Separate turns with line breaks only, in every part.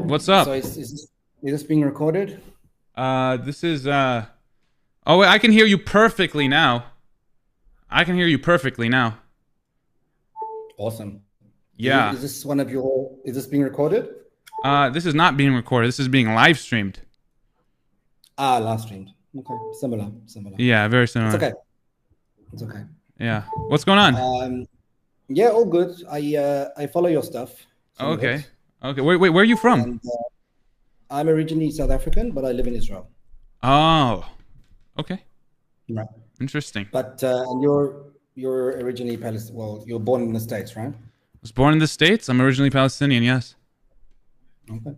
What's up?
So is this being recorded?
This is Oh wait, I can hear you perfectly now. I can hear you perfectly now.
Awesome.
Yeah.
Is this one of your? Is this being recorded?
This is not being recorded. This is being live streamed.
Ah, live streamed. Okay, similar.
Yeah, very
It's
similar.
okay. It's okay.
Yeah. What's going on?
Yeah, all good. I follow your stuff, some of
Okay.
it,
Okay. Wait, where are you from?
and I'm originally South African, but I live in Israel.
Oh. Okay.
Right.
Interesting.
But and you're originally Palestinian. Well, you're born in the States, right?
I was born in the States. I'm originally Palestinian, yes.
Okay.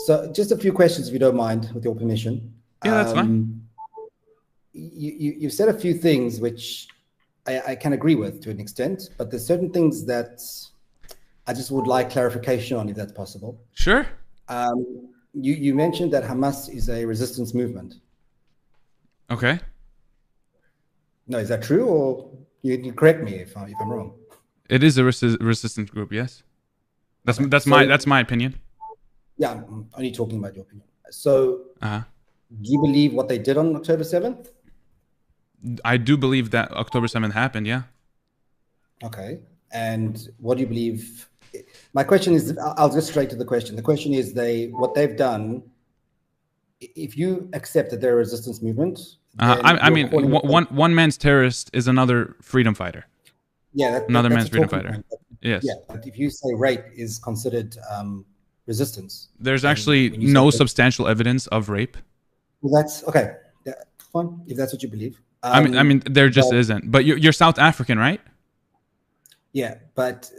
So just a few questions, if you don't mind, with your permission.
Yeah, that's fine.
You've said a few things which I can agree with to an extent, but there's certain things that I just would like clarification on, if that's possible.
Sure.
You mentioned that Hamas is a resistance movement.
Okay.
No, is that true, or you correct me if I'm wrong?
It is a resistance group, yes. That's
Okay.
that's my opinion.
Yeah, I'm only talking about your opinion. So,
Uh-huh.
do you believe what they did on October 7th?
I do believe that October 7th happened, yeah.
Okay. And what do you believe? My question is, I'll just straight to the question. The question is, what they've done, if you accept that they're a resistance movement,
I mean, one man's terrorist is another freedom fighter.
Yeah,
Another
that's
man's
a
freedom
talking
fighter.
point, but
Yes.
yeah, but if you say rape is considered resistance,
There's
then
actually
when you say
no
rape,
substantial evidence of rape.
well, that's okay. Yeah, fine, if that's what you believe.
I mean, there just isn't. But you're South African, right?
Yeah, but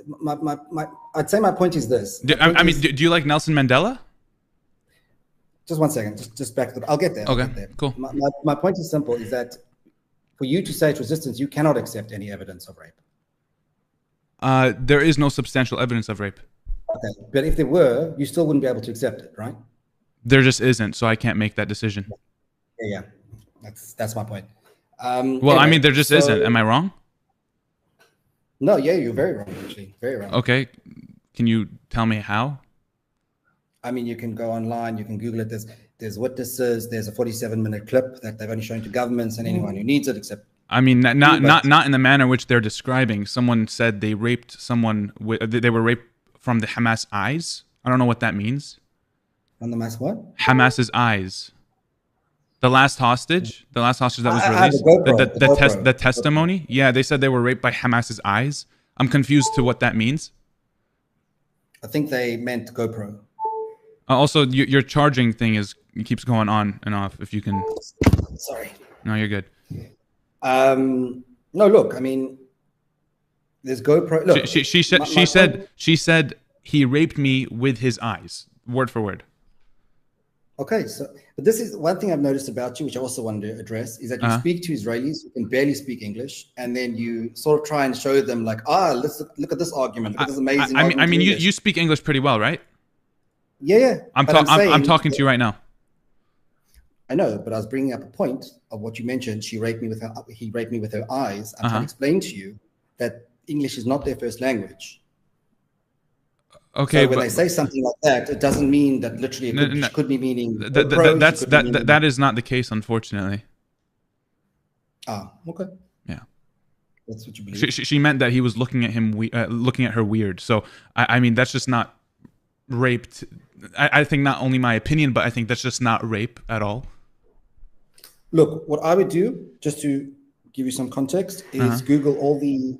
I'd say my point is this.
Do you like Nelson Mandela?
Just one second. Just back to the. I'll get there.
Okay,
I'll get there.
cool.
My point is simple: is that for you to say it's resistance, you cannot accept any evidence of rape.
There is no substantial evidence of rape.
Okay, but if there were, you still wouldn't be able to accept it, right?
There just isn't, so I can't make that decision.
Yeah. That's my point.
Well,
Anyway,
I mean, there just isn't. Am I wrong?
No, yeah, you're very wrong, actually. Very wrong.
Okay. Can you tell me how?
I mean, you can go online, you can Google it. There's witnesses. There's a 47-minute clip that they've only shown to governments and anyone who needs it, except.
I mean, not in the manner which they're describing. Someone said they raped someone. They were raped from the Hamas eyes. I don't know what that means.
On the mass what?
Hamas's eyes. The last hostage that was released. The testimony. Yeah, they said they were raped by Hamas's eyes. I'm confused to what that means.
I think they meant GoPro.
Also, your charging thing keeps going on and off. If you can.
Sorry.
No, you're good.
No, look. I mean, there's GoPro. Look,
she said he raped me with his eyes, word for word.
Okay, but this is one thing I've noticed about you, which I also wanted to address, is that you speak to Israelis who can barely speak English, and then you sort of try and show them like, let's look at this argument, look at this amazing argument.
I mean, you speak English pretty well, right?
Yeah.
I'm talking to you right now.
I know, but I was bringing up a point of what you mentioned. He raped me with her eyes. I'm trying to explain to you that English is not their first language.
Okay,
so when they say something like that, it doesn't mean that literally it could be meaning
that is not the case, unfortunately.
Okay.
Yeah,
that's what you believe.
She meant that he was looking at her weird. So I mean, that's just not raped. I think not only my opinion, but I think that's just not rape at all.
Look, what I would do, just to give you some context, is Google all the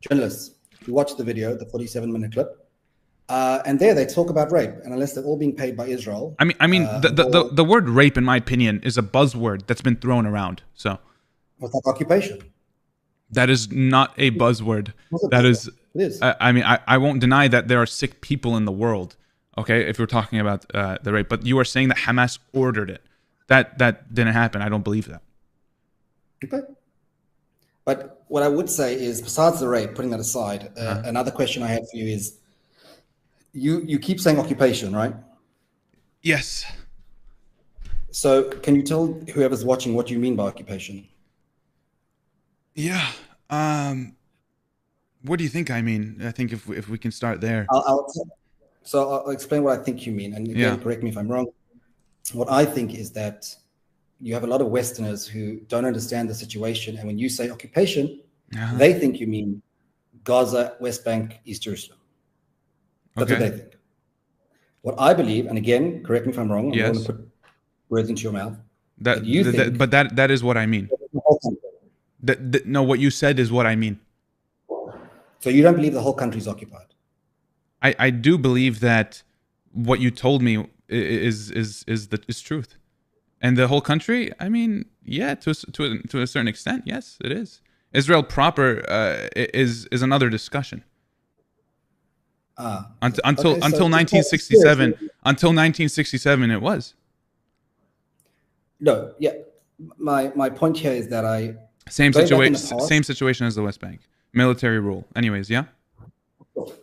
journalists who watched the video, the 47-minute clip, and there they talk about rape, and unless they're all being paid by Israel.
I mean, the word rape, in my opinion, is a buzzword that's been thrown around. So,
what's like occupation?
That is not a buzzword. That is.
It is.
I mean, I won't deny that there are sick people in the world. Okay, if we're talking about the rape, but you are saying that Hamas ordered it. That didn't happen. I don't believe that.
Okay. But what I would say is, besides the rape, putting that aside, another question I have for you is, you keep saying occupation, right?
Yes.
So can you tell whoever's watching what you mean by occupation?
Yeah. What do you think I mean? I think if we can start there.
So I'll explain what I think you mean. And again, correct me if I'm wrong. What I think is that you have a lot of Westerners who don't understand the situation. And when you say occupation, they think you mean Gaza, West Bank, East Jerusalem. That's what they think. What I believe, and again, correct me if I'm wrong, I'm going to put words into your mouth. That
is what I mean. No, what you said is what I mean.
So you don't believe the whole country is occupied?
I do believe that what you told me is truth, and the whole country. I mean, yeah, to a certain extent, yes, it is. Israel proper is another discussion. Until 1967, until 1967, it was.
No, yeah. My point here is that
same situation as the West Bank, military rule. Anyways, yeah.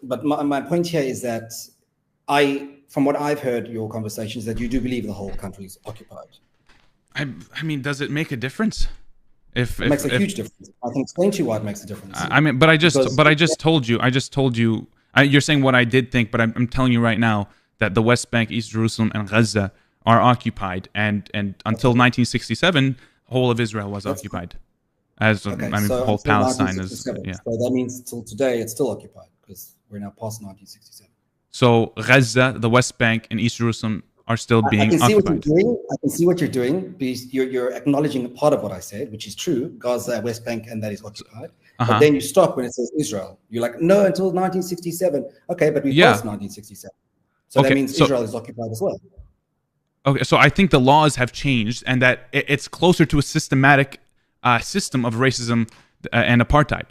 But my point here is that from what I've heard, your conversations, that you do believe the whole country is occupied.
I mean, does it make a difference?
It makes a huge difference. I can explain to you why it makes a difference.
I mean, but I just told you. You're saying what I did think, but I'm telling you right now that the West Bank, East Jerusalem, and Gaza are occupied, and until 1967, whole of Israel was occupied. Whole Palestine is. Yeah.
So that means till today it's still occupied because we're now past 1967.
So Gaza, the West Bank, and East Jerusalem are still being occupied.
I can see what you're doing because you're acknowledging a part of what I said, which is true. Gaza, West Bank, and that is occupied. But then you stop when it says Israel. You're like, no, until 1967. Okay, but we passed 1967. So that means Israel is occupied as well.
Okay, so I think the laws have changed, and that it's closer to a systematic system of racism and apartheid.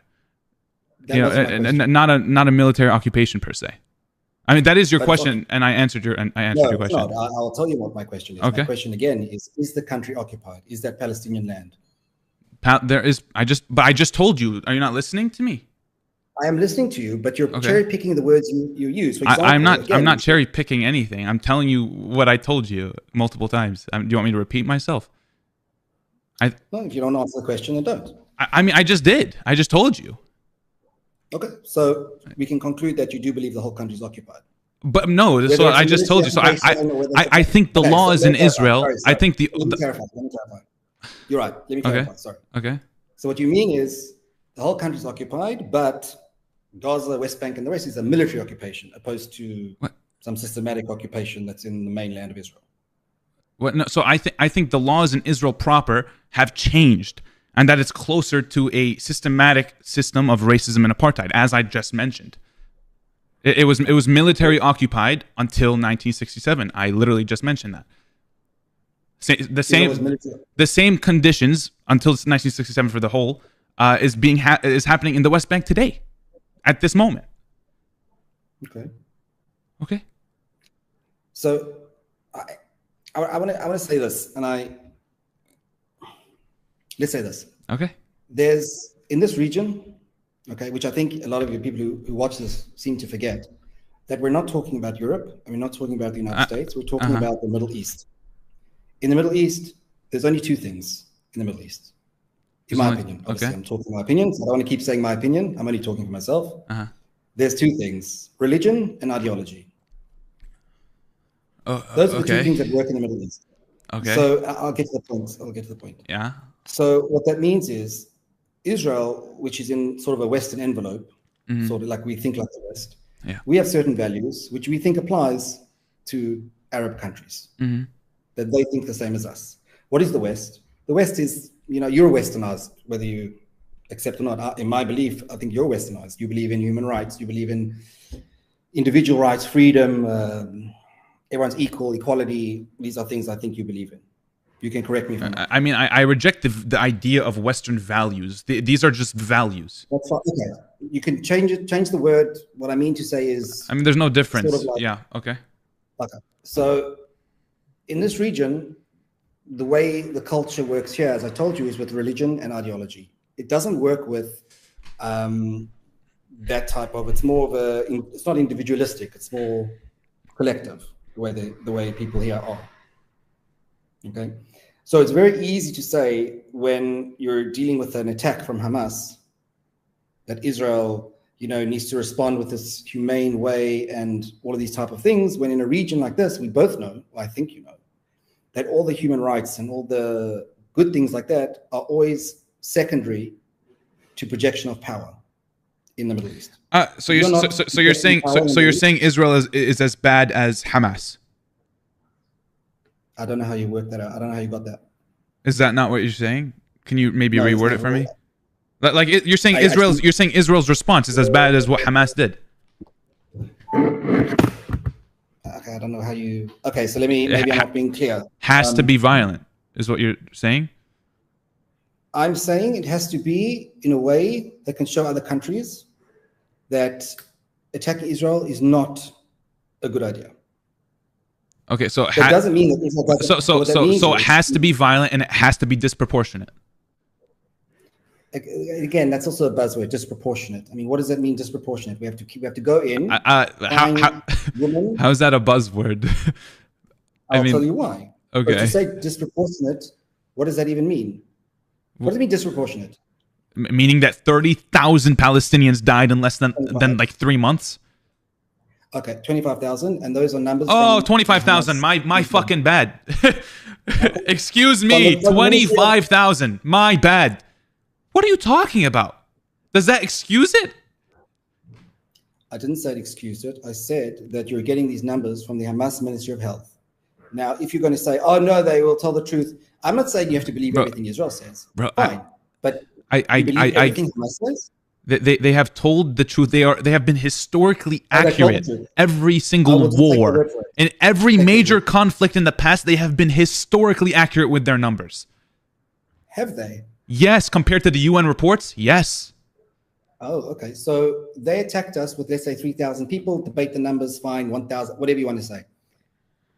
Not a military occupation per se. I mean, that is your question, and I answered your question.
No, I'll tell you what my question is. Okay. My question again is the country occupied? Is that Palestinian land?
There is. I just told you. Are you not listening to me?
I am listening to you, but you're cherry picking the words you use. For example,
I'm not cherry picking anything. I'm telling you what I told you multiple times. Do you want me to repeat myself?
No, if you don't answer the question, then don't.
I mean, I just did. I just told you.
Okay, so we can conclude that you do believe the whole country is occupied.
But no, so I just told you. So I think the laws in Israel. I think the.
Let me clarify. You're right. Let me clarify. Sorry.
Okay.
So what you mean is the whole country is occupied, but Gaza, West Bank, and the rest is a military occupation, opposed to some systematic occupation that's in the mainland of Israel.
What? No. So I think the laws in Israel proper have changed, and that it's closer to a systematic system of racism and apartheid, as I just mentioned. It was military occupied until 1967. I literally just mentioned that. The same conditions until 1967 for the whole is happening in the West Bank today, at this moment. Okay.
So I want to say this, and let's say this.
Okay.
There's in this region, okay, which I think a lot of you people who watch this seem to forget, that we're not talking about Europe, and we're not talking about the United States. We're talking about the Middle East. In the Middle East, there's only two things in the Middle East, in my opinion. Obviously, I'm talking my opinion, so I don't want to keep saying my opinion. I'm only talking for myself. There's two things: religion and ideology. Those are the two things that work in the Middle East.
Okay.
So I'll get to the point.
Yeah.
So what that means is Israel, which is in sort of a Western envelope, sort of like we think like the West.
Yeah.
We have certain values which we think applies to Arab countries that they think the same as us. What is the West? The West is, you're Westernized, whether you accept or not. In my belief, I think you're Westernized. You believe in human rights. You believe in individual rights, freedom, everyone's equal, equality. These are things I think you believe in. You can correct me if I'm wrong.
I mean, I reject the idea of Western values. These are just values.
That's fine. Okay. You can change the word. What I mean to say is...
I mean, there's no difference. Sort of like, yeah, okay.
Okay. So in this region, the way the culture works here, as I told you, is with religion and ideology. It doesn't work with that type of... It's more of a... It's not individualistic. It's more collective, the way people here are. Okay. So it's very easy to say when you're dealing with an attack from Hamas that Israel, needs to respond with this humane way and all of these type of things, when in a region like this, we both know, I think that all the human rights and all the good things like that are always secondary to projection of power in the Middle East.
So you're saying Israel is as bad as Hamas?
I don't know how you worked that out. I don't know how you got that.
Is that not what you're saying? Can you maybe reword it for me? Like you're saying Israel's response is as bad as what Hamas did.
Okay, I don't know how you. Okay, so maybe I'm not being clear.
Has to be violent, is what you're saying?
I'm saying it has to be in a way that can show other countries that attacking Israel is not a good idea.
Okay, so
that doesn't mean that Israel doesn't.
So it has to be violent and it has to be disproportionate.
Again, that's also a buzzword, disproportionate. I mean, what does that mean, disproportionate? We have to go in.
How is that a buzzword?
I'll tell you why.
Okay.
But to say disproportionate, what does that even mean? What does it mean, disproportionate?
Meaning that 30,000 Palestinians died in less than like 3 months?
Okay, 25,000, and those are numbers.
Oh, 25,000. My fucking bad. Excuse me, 25,000. My bad. What are you talking about? Does that excuse it?
I didn't say it excused it. I said that you're getting these numbers from the Hamas Ministry of Health. Now, if you're going to say, oh, no, they will tell the truth. I'm not saying you have to believe everything Israel says. Fine. But
I
believe everything Hamas says?
They have told the truth. They have been historically accurate. Every single war, in every major conflict in the past, they have been historically accurate with their numbers.
Have they?
Yes, compared to the UN reports, yes.
Oh, okay. So they attacked us with, let's say, 3,000 people. Debate the numbers, fine, 1,000, whatever you want to say.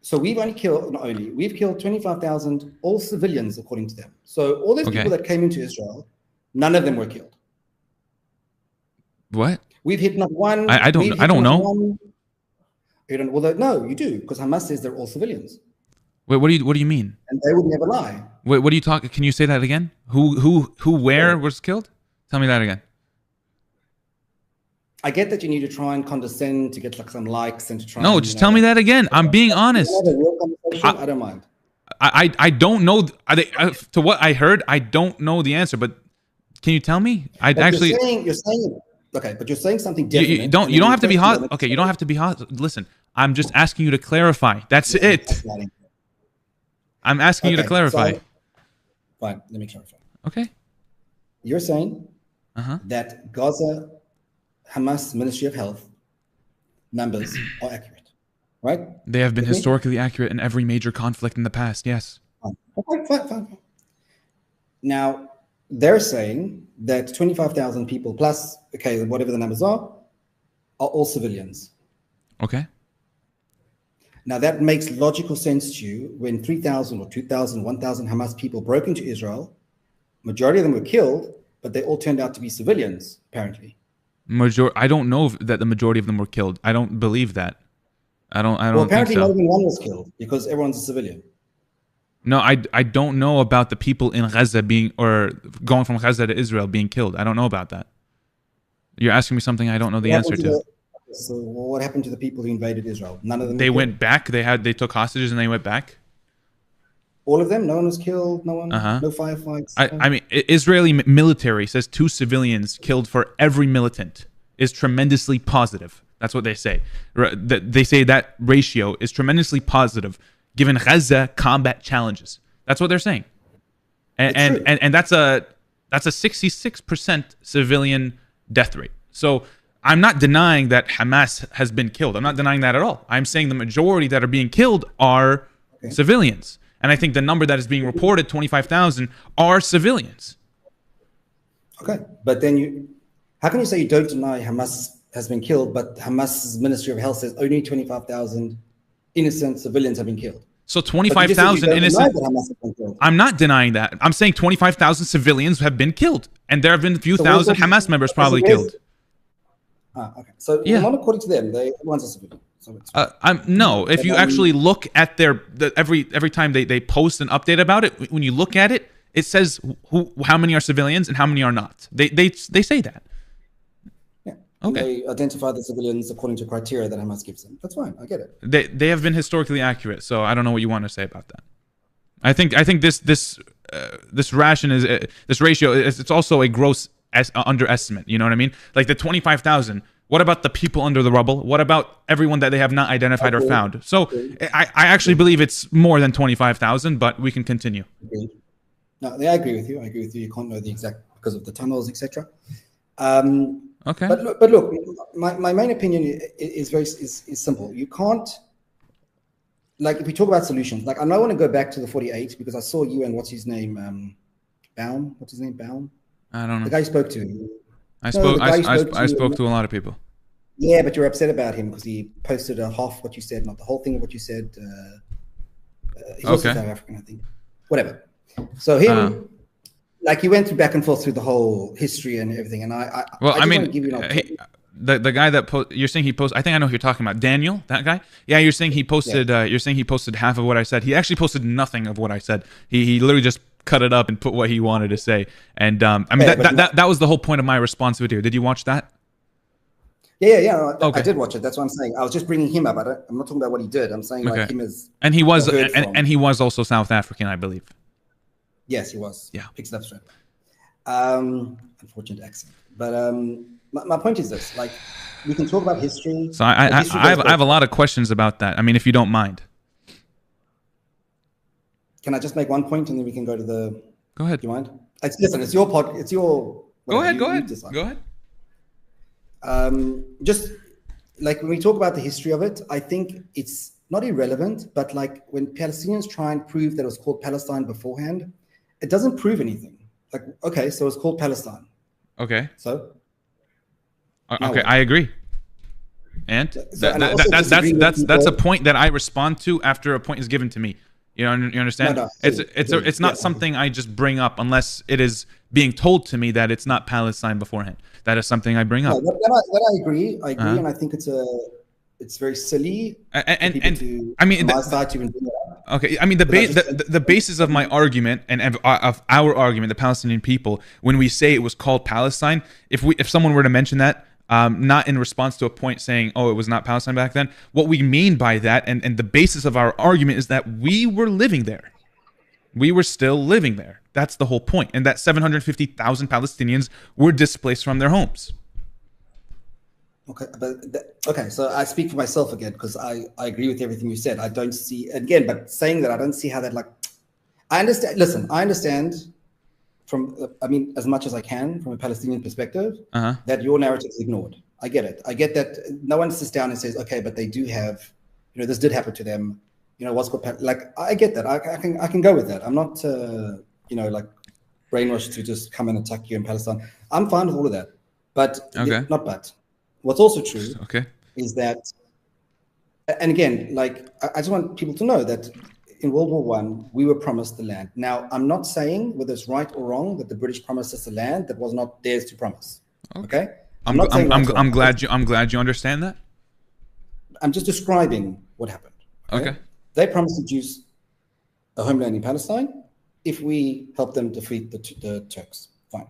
So we've killed 25,000 all civilians, according to them. So all those people that came into Israel, none of them were killed.
What?
We've hit not one.
I don't know.
You don't. Well, no, you do, because Hamas says they're all civilians.
Wait, what do you mean?
And they would never lie.
Wait, what are you talking? Can you say that again? Where was killed? Tell me that again.
I get that you need to try and condescend to get like some likes and to try.
No, just tell me that again. I'm being honest.
I don't mind.
I don't know. To what I heard, I don't know the answer. But can you tell me?
You're saying okay, but you're saying something different.
You don't have to be hot. Okay, you don't have to be hot. Listen, I'm just asking you to clarify. That's it. I'm asking you to clarify.
Fine, let me clarify.
Okay.
You're saying that Gaza Hamas Ministry of Health numbers are accurate, right?
They have been historically accurate in every major conflict in the past, yes.
Fine. Now, they're saying that 25,000 people plus, okay, whatever the numbers are all civilians.
Okay.
Now, that makes logical sense to you when 3,000 or 2,000, 1,000 Hamas people broke into Israel. Majority of them were killed, but they all turned out to be civilians, apparently.
I don't know that the majority of them were killed. I don't believe that. I don't
apparently
think so.
Not even one was killed because everyone's a civilian.
No, I don't know about the people in Gaza going from Gaza to Israel being killed. I don't know about that. You're asking me something I don't know the answer to.
So what happened to the people who invaded Israel? None of them.
They went back. They took hostages and they went back.
All of them? No one was killed? No one? No firefights?
I mean, Israeli military says 2 civilians killed for every militant is tremendously positive. That's what they say. They say that ratio is tremendously positive given Gaza combat challenges. That's what they're saying. And that's a 66% civilian death rate. So I'm not denying that Hamas has been killed. I'm not denying that at all. I'm saying the majority that are being killed are civilians. And I think the number that is being reported, 25,000, are civilians.
Okay. But then how can you say you don't deny Hamas has been killed, but Hamas's Ministry of Health says only 25,000 innocent civilians have been killed?
So 25,000 innocent. I'm not denying that. I'm saying 25,000 civilians have been killed. And there have been a few thousand Hamas members probably killed.
Okay. So not according to them. Everyone's a civilian. So
no, if you actually look at every time they post an update about it, when you look at it, it says how many are civilians and how many are not. They say that.
Yeah. And
Okay.
they identify the civilians according to criteria that Hamas gives them. That's fine. I get it.
They have been historically accurate, so I don't know what you want to say about that. I think this ration is this ratio. It's also a gross underestimate. You know what I mean? Like the 25,000. What about the people under the rubble? What about everyone that they have not identified or found? So I actually believe it's more than 25,000, but we can continue.
No, I agree with you. I agree with you. You can't know the exact because of the tunnels, etc.
Okay.
But look, my main opinion is simple. You can't, like, if we talk about solutions, like I don't want to go back to the 48 because I saw you and what's his name, Baum. What's his name, Baum?
I don't know.
The guy you spoke to.
I spoke to a lot of people.
Yeah, but you're upset about him because he posted a half what you said, not the whole thing of what you said. He's also South African, I think. Whatever. So him, like he went back and forth through the whole history and everything. And I mean, give you
the guy that you're saying he posted. I think I know who you're talking about. Daniel, that guy. Yeah, you're saying he posted. Yeah. You're saying he posted half of what I said. He actually posted nothing of what I said. He literally just cut it up and put what he wanted to say. And I mean that was the whole point of my response video. Did you watch that?
Yeah. Okay. I did watch it. That's what I'm saying. I was just bringing him up. I'm not talking about what he did. I'm saying like him as.
And he was and he was also South African, I believe.
Yes, he was.
Yeah,
picks it up straight. Unfortunate accent, but my point is this: like, we can talk about history.
So I have a lot of questions about that. I mean, if you don't mind.
Can I just make one point and then we can go to the?
Go ahead.
Do you mind? Listen, it's your pod. It's your.
Go ahead.
Just like when we talk about the history of it, I think it's not irrelevant, but like when Palestinians try and prove that it was called Palestine beforehand, it doesn't prove anything. Like, okay, so it's called Palestine.
Okay.
So.
Okay, I agree. And that's a point that I respond to after a point is given to me. You understand? No, it's not something I just bring up unless it is being told to me that it's not Palestine beforehand. That is something I bring up.
That I agree, and I think it's very silly.
And I mean, okay. I mean, the basis of my argument and of our argument, the Palestinian people, when we say it was called Palestine, if someone were to mention that. Not in response to a point saying, oh, it was not Palestine back then. What we mean by that and the basis of our argument is that we were living there. We were still living there. That's the whole point. And that 750,000 Palestinians were displaced from their homes.
Okay, so I speak for myself again because I agree with everything you said. I don't see, again, but saying that, I don't see how that, like, I understand. Listen, I understand as much as I can from a Palestinian perspective, that your narrative is ignored. I get it. I get that no one sits down and says, okay, but they do have, this did happen to them. What's called, like, I get that. I can go with that. I'm not, like brainwashed to just come and attack you in Palestine. I'm fine with all of that. But, what's also true is that, and again, like, I just want people to know that in World War I, we were promised the land. Now, I'm not saying whether it's right or wrong that the British promised us a land that was not theirs to promise. Okay?
I'm glad you understand that.
I'm just describing what happened.
Okay.
They promised the Jews a homeland in Palestine if we help them defeat the Turks. Fine.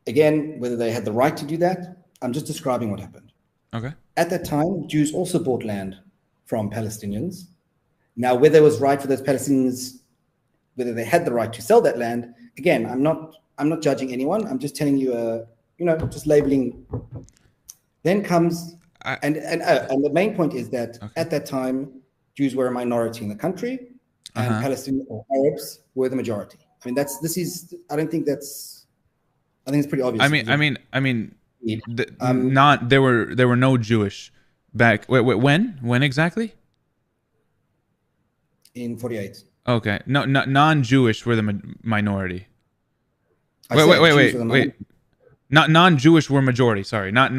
Again, whether they had the right to do that, I'm just describing what happened.
Okay.
At that time, Jews also bought land from Palestinians. Now, whether it was right for those Palestinians, whether they had the right to sell that land, again, I'm not judging anyone. I'm just telling you, just labeling. Then comes, and the main point is that at that time, Jews were a minority in the country, and Palestinians or Arabs were the majority. I mean, I think it's pretty obvious.
I mean, there were no Jewish back. Wait, when exactly?
In 48.
Okay. No, non-Jewish were the minority. Wait. Not non-Jewish were majority. Sorry, not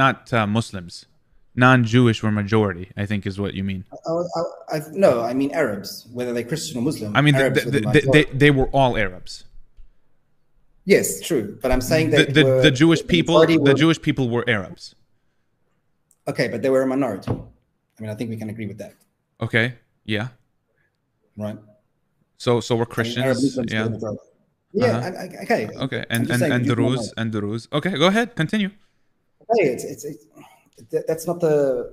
Muslims. Non-Jewish were majority, I think is what you mean.
No, I mean Arabs, whether they're Christian or Muslim.
I mean, they were all Arabs.
Yes, true. But I'm saying that
the Jewish people were Arabs.
Okay, but they were a minority. I mean, I think we can agree with that.
Okay. Yeah.
Right.
So we're Christians. Yeah.
Yeah. Okay.
Okay. And Druze. Okay. Go ahead. Continue.
Hey, that's not the.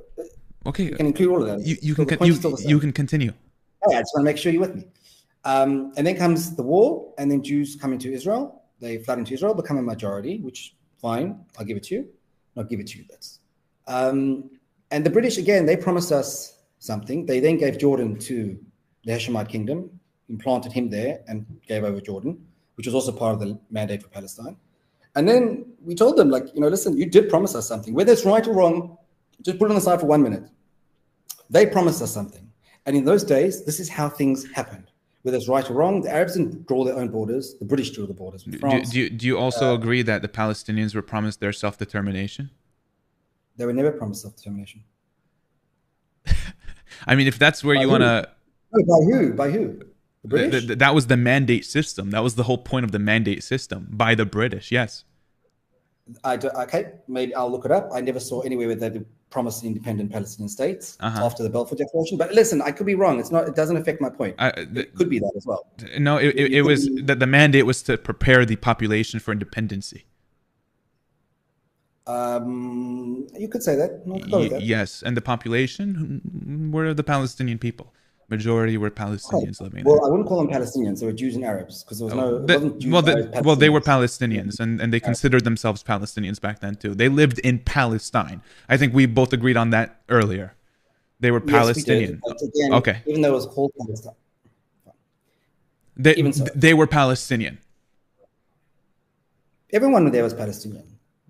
Okay.
You can include all of that.
You can continue.
Hey, I just want to make sure you're with me. And then comes the war, and then Jews come into Israel. They flood into Israel, become a majority, which fine, I'll give it to you. I'll give it to you. That's. And the British, again, they promised us something. They then gave Jordan to the Hashemite kingdom, implanted him there, and gave over Jordan, which was also part of the mandate for Palestine. And then we told them, like, listen, you did promise us something. Whether it's right or wrong, just put it on the side for 1 minute. They promised us something. And in those days, this is how things happened. Whether it's right or wrong, the Arabs didn't draw their own borders. The British drew the borders with France.
Do you also agree that the Palestinians were promised their self-determination?
They were never promised self-determination.
I mean, if that's where you want to...
By who? By who? The British?
That was the mandate system. That was the whole point of the mandate system by the British, yes.
Okay, maybe I'll look it up. I never saw anywhere where they promised independent Palestinian states after the Balfour Declaration. But listen, I could be wrong. It's not. It doesn't affect my point. It could be that as well.
No, it was that the mandate was to prepare the population for independency.
You could say that. I could go with that.
Yes, and the population were the Palestinian people. Majority were Palestinians living there.
Well, I wouldn't call them Palestinians. They were Jews and Arabs because there was no.
They were Palestinians, and they considered themselves Palestinians back then too. They lived in Palestine. I think we both agreed on that earlier. They were Palestinian.
Yes, we did. Again,
okay.
Even though it was called Palestine.
They were Palestinian.
Everyone there was Palestinian.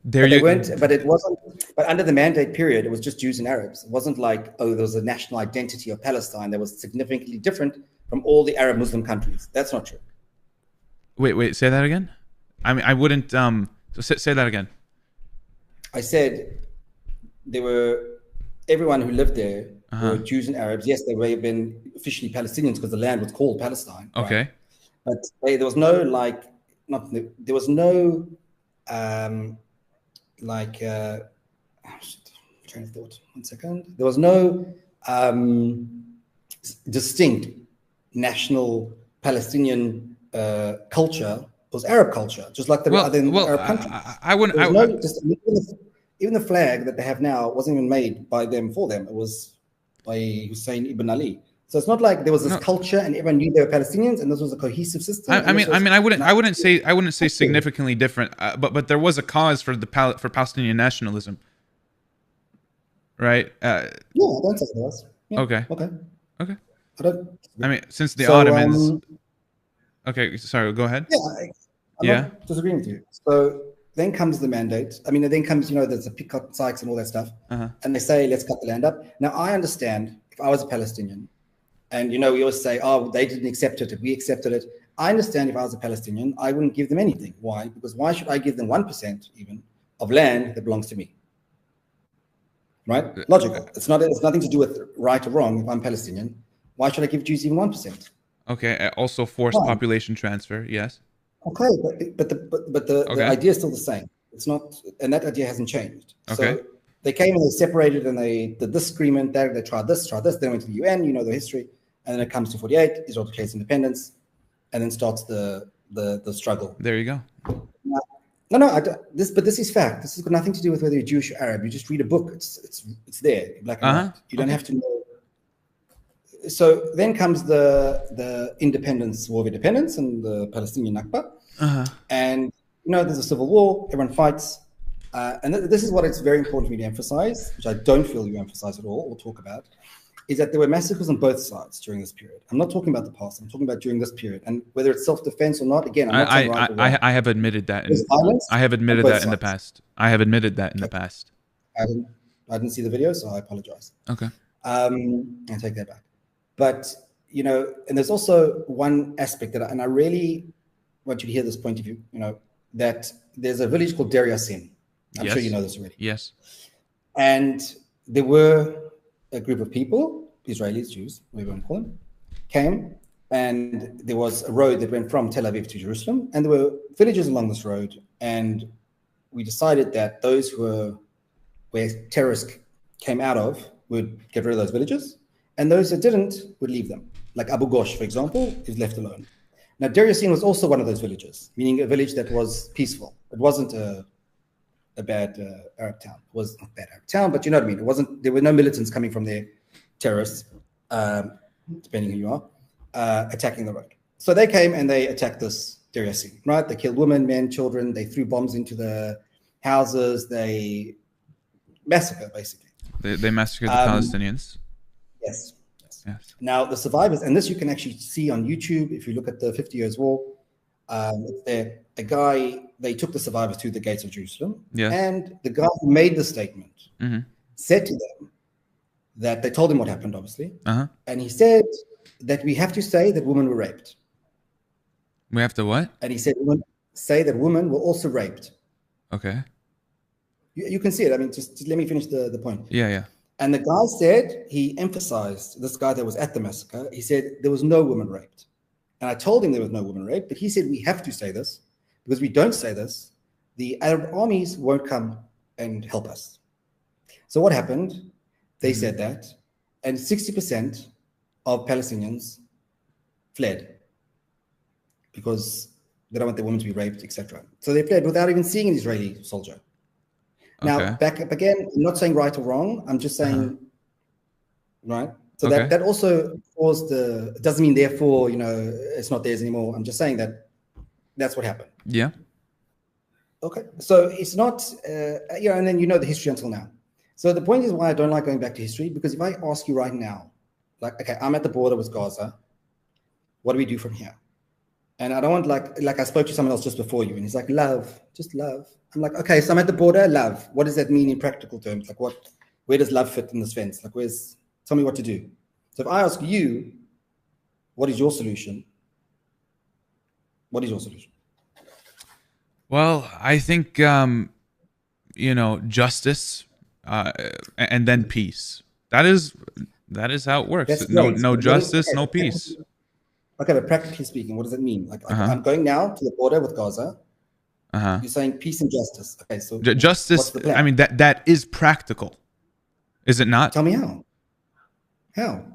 But it wasn't. But under the mandate period, it was just Jews and Arabs. It wasn't like, there was a national identity of Palestine that was significantly different from all the Arab Muslim countries. That's not true.
Wait, say that again. I mean, I wouldn't. Say that again.
I said everyone who lived there were Jews and Arabs. Yes, they may have been officially Palestinians because the land was called Palestine.
Okay.
Right? But there was no there was no train of thought. 1 second. There was no distinct national Palestinian culture. It was Arab culture, just like the other Arab countries. Even the flag that they have now wasn't even made by them for them. It was by Hussein ibn Ali. So it's not like there was this culture and everyone knew they were Palestinians and this was a cohesive system.
I wouldn't say significantly different, but there was a cause for for Palestinian nationalism, right?
Yeah, I don't say it was. Yeah.
Okay.
I
mean, since the Ottomans. Okay, sorry. Go ahead.
Yeah, I'm not disagreeing with you. So then comes the mandate. I mean, then comes there's a Picot Sykes and all that stuff, and they say let's cut the land up. Now I understand if I was a Palestinian. And, we always say, they didn't accept it, we accepted it. I understand if I was a Palestinian, I wouldn't give them anything. Why? Because why should I give them 1% even of land that belongs to me? Right? Logical. It's nothing to do with right or wrong if I'm Palestinian. Why should I give Jews even 1%?
Okay. Also forced population transfer. Yes.
Okay. But the idea is still the same. It's not, and that idea hasn't changed.
Okay.
So they came and they separated and they did this agreement, they tried this, then went to the UN, the history. And then it comes to 48, Israel declares independence, and then starts the struggle.
There you go.
This is fact. This has got nothing to do with whether you're Jewish or Arab. You just read a book. It's there, black and white. You don't have to know. So then comes the War of Independence and the Palestinian Nakba. And there's a civil war. Everyone fights. And this is what it's very important for me to emphasize, which I don't feel you emphasize at all or talk about, is that there were massacres on both sides during this period. I'm not talking about the past. I'm talking about during this period. And whether it's self-defense or not, again, I'm not saying right or wrong.
I have admitted that. I have admitted that in the past. I have admitted that in the past.
I didn't see the video, so I apologize.
Okay.
I take that back. But, and there's also one aspect and I really want you to hear this point of view, that there's a village called Deir Yassin. I'm sure you know this already.
Yes.
And there were a group of people, Israelis, Jews, whatever you want to call them, came, and there was a road that went from Tel Aviv to Jerusalem, and there were villages along this road, and we decided that those where terrorists came out of would get rid of those villages, and those that didn't would leave them. Like Abu Ghosh, for example, is left alone. Now, Deir Yassin was also one of those villages, meaning a village that was peaceful. It wasn't a a bad Arab town. It was not bad Arab town, but you know what I mean. It wasn't. There were no militants coming from there, terrorists, depending who you are, attacking the road. So they came and they attacked this Deria scene, right? They killed women, men, children. They threw bombs into the houses. They massacred, basically.
They massacred the Palestinians.
Yes. Now the survivors, and this you can actually see on YouTube if you look at the 50 Years War. It's there. A guy, they took the survivors to the gates of Jerusalem, and the guy who made the statement said to them that they told him what happened, obviously, and he said that we have to say that women were raped.
We have to what?
And he said, say that women were also raped.
Okay.
You can see it. I mean, just let me finish the point.
Yeah.
And the guy said, he emphasized, this guy that was at the massacre, he said there was no woman raped. And I told him there was no woman raped, but he said we have to say this, because we don't say this, the Arab armies won't come and help us. So what happened? They said that, and 60% of Palestinians fled because they don't want their women to be raped, etc. So they fled without even seeing an Israeli soldier. Now, back up again, I'm not saying right or wrong. I'm just saying, right? So that also caused it doesn't mean therefore, it's not theirs anymore. I'm just saying that that's what happened.
Yeah.
Okay. So it's not, and then the history until now. So the point is why I don't like going back to history, because if I ask you right now, like, okay, I'm at the border with Gaza. What do we do from here? And I don't want like I spoke to someone else just before you, and he's like, love, just love. I'm like, okay, so I'm at the border, love. What does that mean in practical terms? Like where does love fit in this fence? Like tell me what to do. So if I ask you, what is your solution? What is your solution?
Well, I think, justice and then peace. That is how it works. No justice, no peace.
Okay, but practically speaking, what does it mean? Like, I'm going now to the border with Gaza. You're saying peace and justice. Okay, so
justice.
What's the plan?
I mean, that is practical, is it not?
Tell me how. How?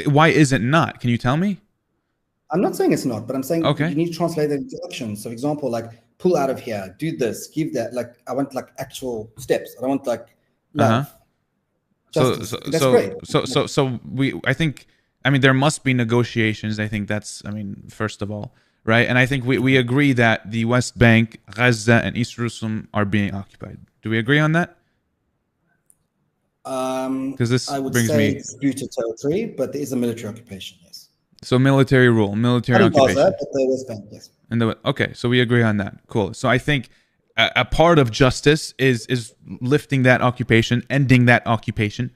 Why is it not? Can you tell me?
I'm not saying it's not, but I'm saying
you
need to translate that into action. So, for example, like pull out of here, do this, give that. Like I want like actual steps. I don't want like love. That's great.
I think. I mean, there must be negotiations. I think first of all, right? And I think we agree that the West Bank, Gaza, and East Jerusalem are being occupied. Do we agree on that? Because this
I would
brings
say
me
disputed territory, but there is a military occupation, yes.
So military rule, military occupation.
Gaza, but the West Bank, yes.
Okay, so we agree on that. Cool. So I think a part of justice is lifting that occupation, ending that occupation.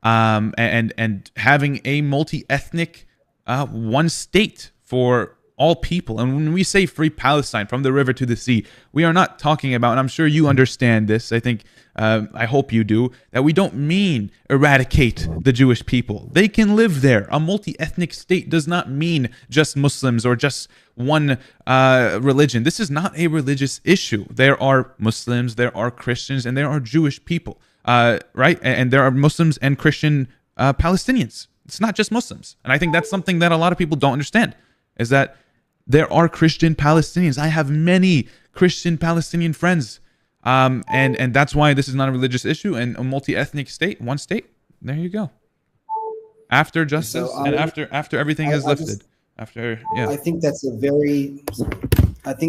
And having a multi-ethnic one state for all people. And when we say free Palestine from the river to the sea, we are not talking about, and I'm sure you understand this, I think, I hope you do, that we don't mean eradicate the Jewish people. They can live there. A multi-ethnic state does not mean just Muslims or just one religion. This is not a religious issue. There are Muslims, there are Christians, and there are Jewish people. Right? And there are Muslims and Christian Palestinians. It's not just Muslims. And I think that's something that a lot of people don't understand, is that there are Christian Palestinians. I have many Christian Palestinian friends. And that's why this is not a religious issue. And a multi-ethnic state, one state, there you go. After justice and after everything is lifted. I
think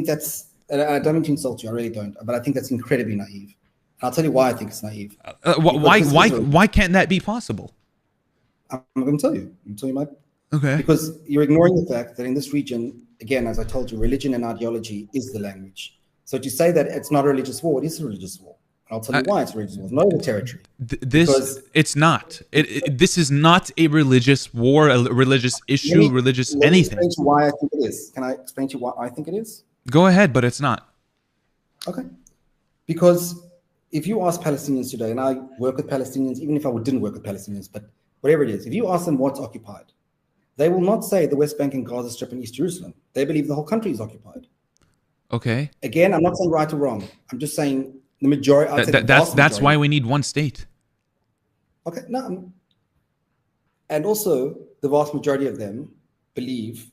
that's and I don't mean to insult you, I really don't, but I think that's incredibly naive. I'll tell you why I think it's naive.
Why can't that be possible?
I'm going to tell you. Mike.
Okay.
Because you're ignoring the fact that in this region, again, as I told you, religion and ideology is the language. So to say that it's not a religious war, it is a religious war. And I'll tell you why it's a religious war. It's not over territory.
It's not. This is not a religious war, a religious issue, religious anything.
Let me explain to you why I think it is. Can I explain to you why I think it is?
Go ahead, but it's not.
Okay. Because if you ask Palestinians today, and I work with Palestinians, even if I didn't work with Palestinians, but whatever it is, if you ask them what's occupied, they will not say the West Bank and Gaza Strip and East Jerusalem. They believe the whole country is occupied.
Okay.
Again, I'm not saying right or wrong. I'm just saying the majority.
That's why we need one state.
Okay. No. And also, the vast majority of them believe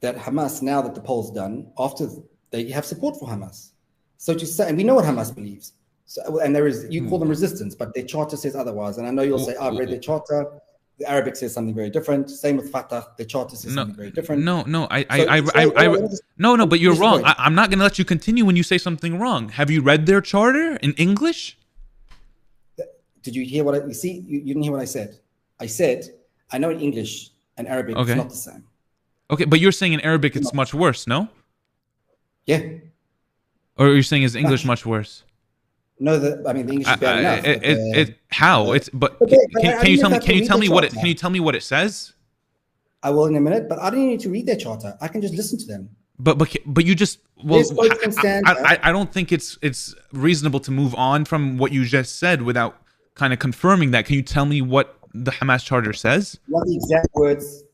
that Hamas, now that the poll's done, after they have support for Hamas. So to say, and we know what Hamas believes. So, and there is, you call them resistance, but their charter says otherwise. And I know you'll say, I've read their charter. The Arabic says something very different. Same with Fatah. The charter says something very different.
No, but you're wrong. I'm not going to let you continue when you say something wrong. Have you read their charter in English?
Did you hear what you see? You didn't hear what I said. I said, I know in English and Arabic it's not the same.
Okay, but you're saying in Arabic it's much worse, no?
Yeah.
Or you're saying is English much worse?
No, I mean the English is bad enough.
How? Can you tell me what it? Can you tell me what it says?
I will in a minute, but I don't need to read their charter. I can just listen to them.
But you just I don't think it's reasonable to move on from what you just said without kind of confirming that. Can you tell me what the Hamas charter says?
What the exact words?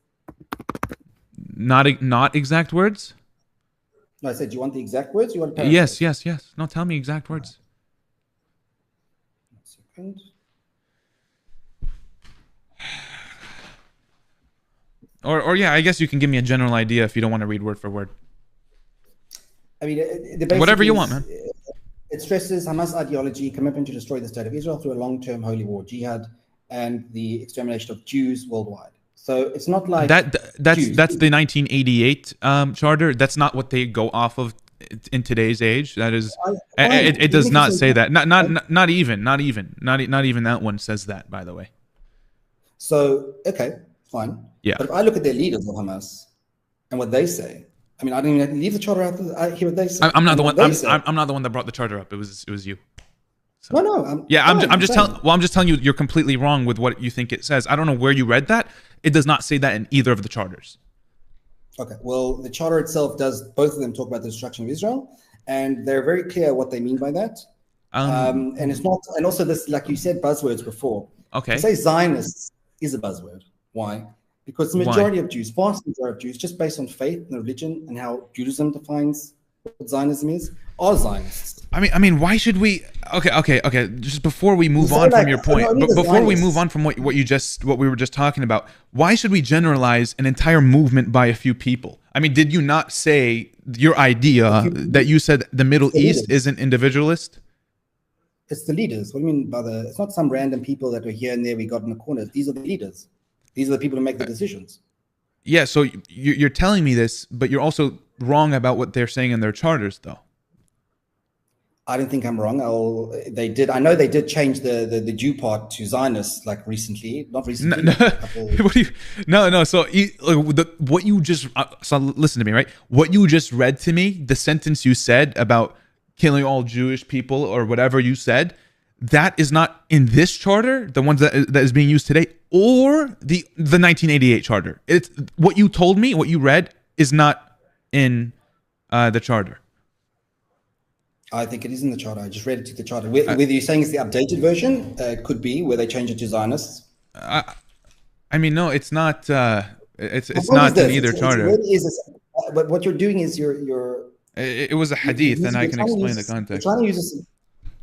Not exact words.
No, I said, do you want the exact words? You want paraphrase?
Yes. No, tell me exact words.
1 second.
Or yeah, I guess you can give me a general idea if you don't want to read word for word.
I mean,
whatever you want, man.
It stresses Hamas ideology, commitment to destroy the state of Israel through a long-term holy war, jihad, and the extermination of Jews worldwide. So it's not like
that's the 1988 charter. That's not what they go off of in today's age. That is, it does not say that. Not even that one says that, by the way.
So okay, fine.
Yeah.
But if I look at their leaders of Hamas and what they say, I mean, I didn't even leave the charter out. I hear what they say.
I'm not the one. I'm not the one that brought the charter up. It was you. So.
No.
I'm just telling you, you're completely wrong with what you think it says. I don't know where you read that. It does not say that in either of the charters.
Okay. Well, the charter itself does. Both of them talk about the destruction of Israel, and they're very clear what they mean by that. And it's not. And also, this, like you said, buzzwords before.
Okay.
To say Zionists is a buzzword. Why? Because the majority of Jews, vast majority of Jews, just based on faith and religion and how Judaism defines what Zionism is, are Zionists.
I mean, why should we? Okay. Just before we move on from your point, but before we move on from what we were just talking about, why should we generalize an entire movement by a few people? I mean, did you not say your idea that you said the Middle East isn't individualist?
It's the leaders. What do you mean by the? It's not some random people that were here and there we got in the corners. These are the leaders. These are the people who make the decisions. Yeah.
So you're telling me this, but you're also wrong about what they're saying in their charters, though.
I don't think I'm wrong. They did. I know they did change the Jew part to Zionists like recently. Not recently.
No. So what you just so listen to me, right? What you just read to me, the sentence you said about killing all Jewish people or whatever you said, that is not in this charter, the ones that is being used today, or the 1988 charter. It's what you told me, what you read, is not in the charter.
I think it is in the charter. I just read it to the charter. Whether you're saying it's the updated version, could be where they change it to Zionists.
I mean, no, it's not. It's not in either charter.
But what you're doing is you're.
It was a hadith, and I can explain the context.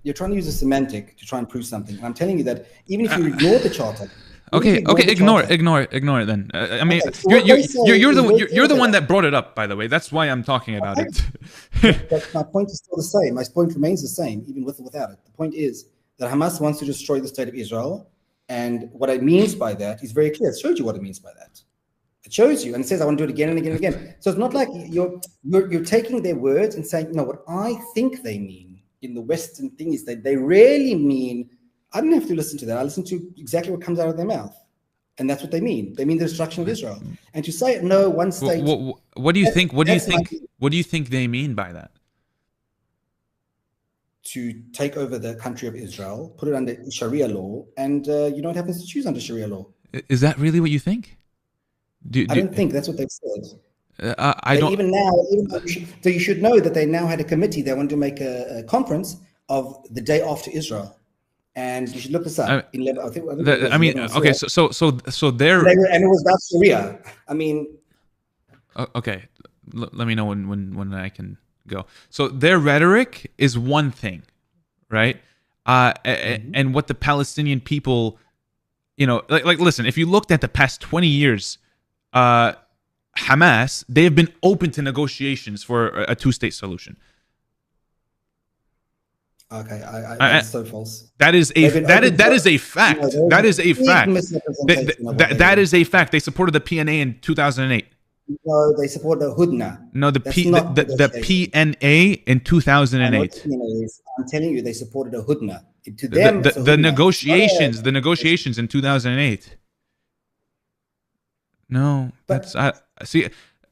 You're trying to use a semantic to try and prove something. And I'm telling you that even if you ignore the charter.
Okay, ignore it then. I mean, you're the one that brought it up, by the way. That's why I'm talking about it.
But my point is still the same. My point remains the same, even with or without it. The point is that Hamas wants to destroy the state of Israel, and what it means by that is very clear. It shows you what it means by that. It shows you, and it says, "I want to do it again and again and again." So it's not like you're taking their words and saying, "No, what I think they mean in the Western thing is that they really mean." I don't have to listen to that. I listen to exactly what comes out of their mouth. And that's what they mean. They mean the destruction of Israel. And to say, no, one state...
What do you think? What do you think they mean by that?
To take over the country of Israel, put it under Sharia law, and you know what happens to Jews under Sharia law.
Is that really what you think?
I don't think that's what they've said.
I don't...
Even now, so you should know that they now had a committee. They wanted to make a conference of the day after Israel. And you should look this up. So they're...
and it
was about Sharia. I mean...
Okay. Let me know when I can go. So their rhetoric is one thing, right? And what the Palestinian people, like listen, if you looked at the past 20 years, Hamas, they have been open to negotiations for a two-state solution.
Okay, that's so false.
That is a fact. That is a fact. That is a fact. They supported the PNA in 2008.
No, they supported the Hudna.
No, the PNA in 2008.
I'm telling you, they supported a Hudna. To them,
the negotiations in 2008. No, that's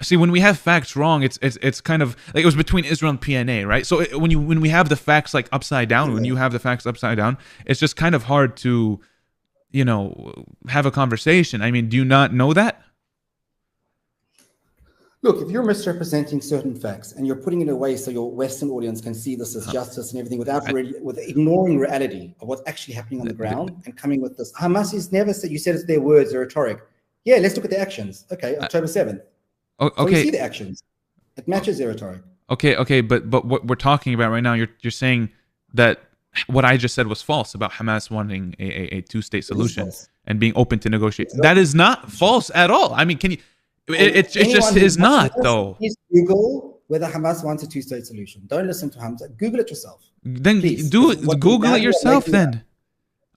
see when we have facts wrong, it's kind of like it was between Israel and PNA, right? So when we have the facts like upside down, when you have the facts upside down, it's just kind of hard to, have a conversation. I mean, do you not know that?
Look, if you're misrepresenting certain facts and you're putting it away so your Western audience can see this as justice and everything with ignoring reality of what's actually happening on the ground and coming with this. Hamas has never said, you said it's their words, they're rhetoric. Yeah, let's look at the actions. Okay, October 7th.
Okay.
So you see the actions. It matches their rhetoric.
Okay, but what we're talking about right now, you're saying that what I just said was false about Hamas wanting a two-state solution and being open to negotiate. That is not false at all. I mean, can you... It just is not, though.
Please Google whether Hamas wants a two-state solution. Don't listen to Hamza. Google it yourself.
Then Google it yourself. Then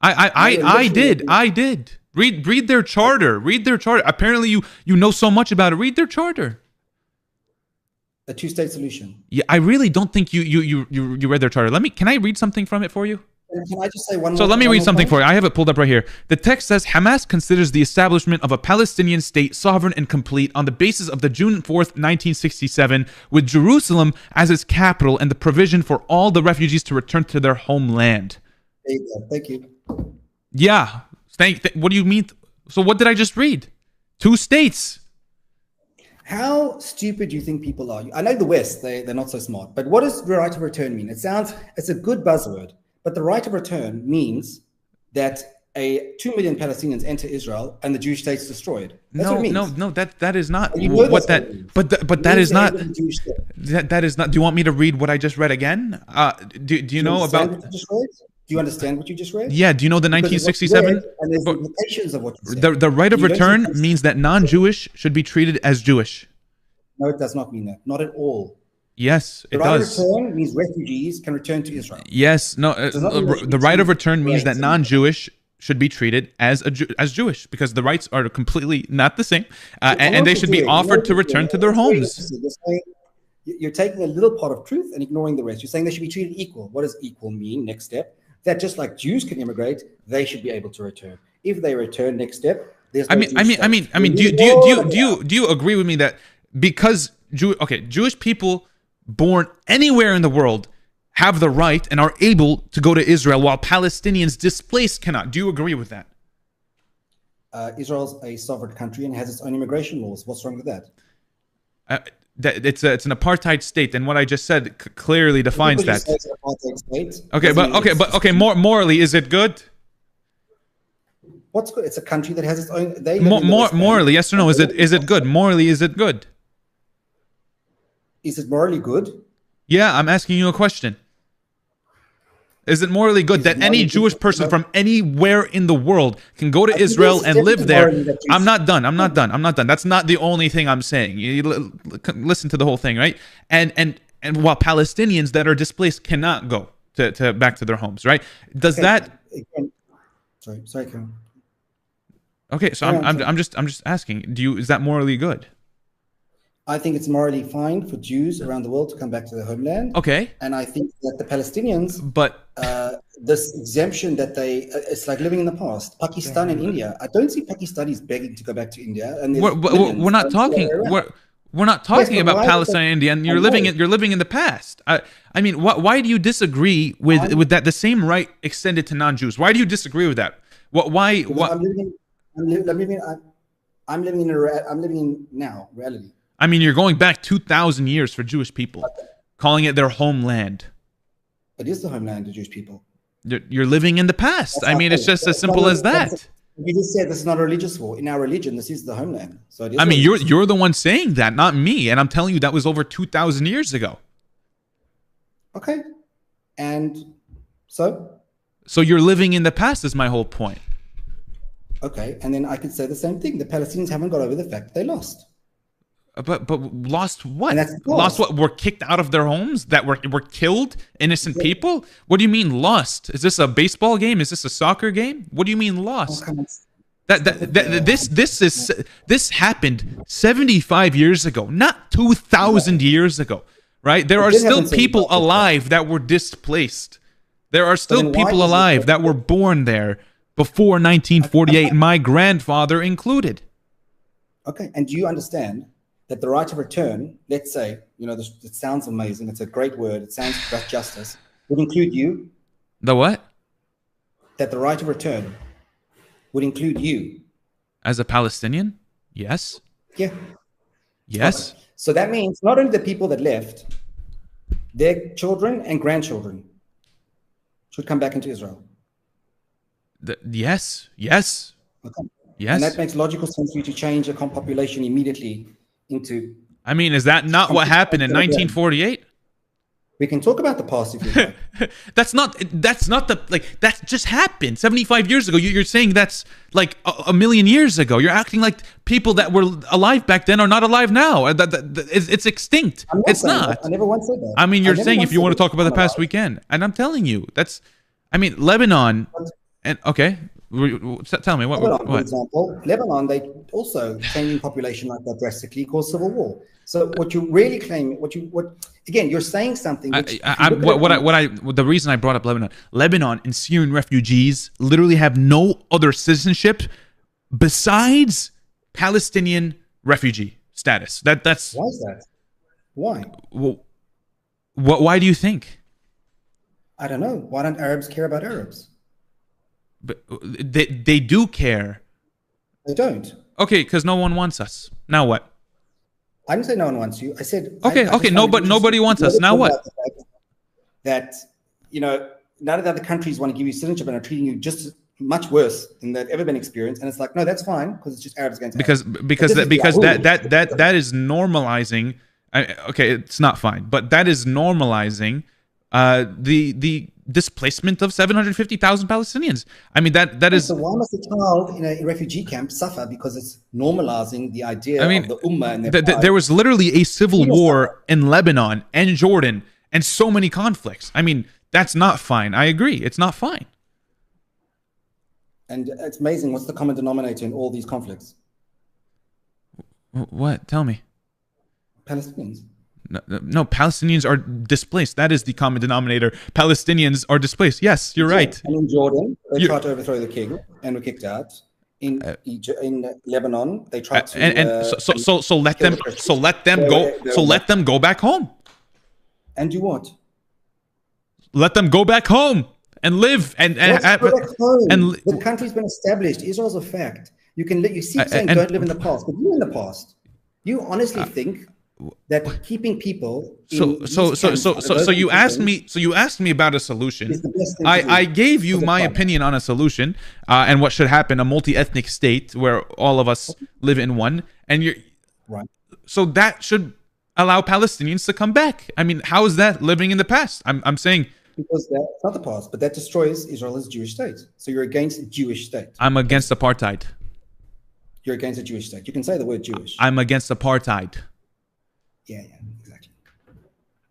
I did. Read their charter. Read their charter. Apparently, you know so much about it. Read their charter.
A two-state solution.
Yeah, I really don't think you read their charter. Can I read something from it for you?
Can I just say one more?
So let me read something for you. I have it pulled up right here. The text says, Hamas considers the establishment of a Palestinian state sovereign and complete on the basis of the June 4th, 1967, with Jerusalem as its capital and the provision for all the refugees to return to their homeland.
There you go. Thank you.
Yeah. What do you mean? So what did I just read? Two states.
How stupid do you think people are? I know the West, they're not so smart. But what does the right of return mean? It's a good buzzword. But the right of return means that 2 million Palestinians enter Israel and the Jewish state is destroyed. That's what it means.
No, that is not what that means. But that is not that is not. Do you want me to read what I just read again? Do you know about?
Do you understand what you just read?
Yeah. Do you know the 1967?
And there's implications of what you said.
The right of return means that non-Jewish should be treated as Jewish.
No, it does not mean that. Not at all.
Yes, it does.
The right of return means refugees can return to Israel.
Yes, no. The right of return means that non-Jewish should be treated as Jewish because the rights are completely not the same, and they should be offered to return to their homes.
You're taking a little part of truth and ignoring the rest. You're saying they should be treated equal. What does equal mean? Next step, that just like Jews can immigrate, they should be able to return. If they return, next step, there's no
do you agree with me that because Jewish people born anywhere in the world have the right and are able to go to Israel while Palestinians displaced cannot? Do you agree with that?
Israel's a sovereign country and has its own immigration laws. What's wrong with that?
It's an apartheid state, and what I just said clearly defines that.
It's an apartheid state.
Okay, morally, is it good?
What's good? It's a country that has its own.
Morally, yes or no? Is it good? Morally, is it good?
Is it morally good?
Yeah, I'm asking you a question. Is it morally good that any Jewish person from anywhere in the world can go to Israel and live there? I'm not done. That's not the only thing I'm saying. You listen to the whole thing, right? And while Palestinians that are displaced cannot go to back to their homes, right? Does that?
Sorry, Karen.
Okay, so I'm just asking. Is that morally good?
I think it's morally fine for Jews around the world to come back to their homeland.
Okay.
And I think that the Palestinians,
but
this exemption that it's like living in the past. Pakistan and India. I don't see Pakistanis begging to go back to India. And
we're not talking. We're not talking about Palestine and India. And you're living in the past. I mean, why do you disagree with that? The same right extended to non-Jews. Why do you disagree with that? Why?
I'm living in now reality.
I mean, you're going back 2,000 years for Jewish people, calling it their homeland.
It is the homeland of Jewish people.
You're living in the past. I mean, it's just as simple as that.
You just said this is not a religious war. In our religion, this is the homeland. So it is.
I mean, you're the one saying that, not me. And I'm telling you that was over 2,000 years ago.
Okay. And so?
So you're living in the past is my whole point.
Okay. And then I could say the same thing. The Palestinians haven't got over the fact that they lost.
But lost what?
And that's
Lost what? Were kicked out of their homes? That were killed? Innocent people? What do you mean lost? Is this a baseball game? Is this a soccer game? What do you mean lost? This happened 75 years ago, not 2,000 years ago, right? There are still people alive that were displaced. There are still people alive that were born there before 1948, my grandfather included.
Okay, and do you understand that the right of return, let's say, you know, it sounds amazing, it's a great word, it sounds like justice, would include you?
The what?
That the right of return would include you.
As a Palestinian? Yes.
Yeah.
Yes.
Okay. So that means not only the people that left, their children and grandchildren should come back into Israel.
Yes. Yes.
Okay.
Yes.
And that makes logical sense for you to change the population immediately into...
I mean, is that not what happened in 1948?
We can talk about the past if you like.
That's not the, like, that just happened 75 years ago. You're saying that's like a million years ago. You're acting like people that were alive back then are not alive now. It's extinct. It's not.
I never once said that.
I mean, you're saying if you want to talk about the past, we can. And I'm telling you, I mean, Lebanon, and okay, tell me, what?
For example, Lebanon, they also changing population like that drastically caused civil war. So what you really claim, again, you're saying something. Which,
the reason I brought up Lebanon and Syrian refugees literally have no other citizenship besides Palestinian refugee status. That's
why is that? Why?
Well, why do you think?
I don't know. Why don't Arabs care about Arabs?
But they do care.
They don't.
Okay, because no one wants us. Now what?
I didn't say no one wants you. I said
okay. Nobody wants us. Now what?
That, you know, none of the other countries want to give you citizenship and are treating you just much worse than they've ever been experienced. And it's like, no, that's fine because it's just Arabs going to
because that is normalizing. Okay, it's not fine, but that is normalizing the displacement of 750,000 Palestinians. I mean, that is.
So why must a child in a refugee camp suffer because it's normalizing the idea of the ummah and
there was literally a civil war in Lebanon and Jordan and so many conflicts. I mean, that's not fine. I agree. It's not fine.
And it's amazing. What's the common denominator in all these conflicts?
What? Tell me.
Palestinians.
No, Palestinians are displaced. That is the common denominator. Palestinians are displaced. Yes, you're right.
And in Jordan, they tried to overthrow the king and were kicked out. In Egypt, in Lebanon, they tried to.
So let them go back home.
And do what?
Let them go back home and live
the country's been established. Israel's a fact. You see saying don't live in the past, but you're in the past. You honestly think that keeping people
so you asked me about a solution. I gave you my opinion on a solution and what should happen, a multi-ethnic state where all of us live in one, and you're
right.
So that should allow Palestinians to come back. I mean, how is that living in the past? I'm saying
because that's not the past, but that destroys Israel as a Jewish state. So you're against a Jewish state.
I'm against apartheid.
You're against a Jewish state. You can say the word Jewish.
I'm against apartheid.
Yeah, exactly.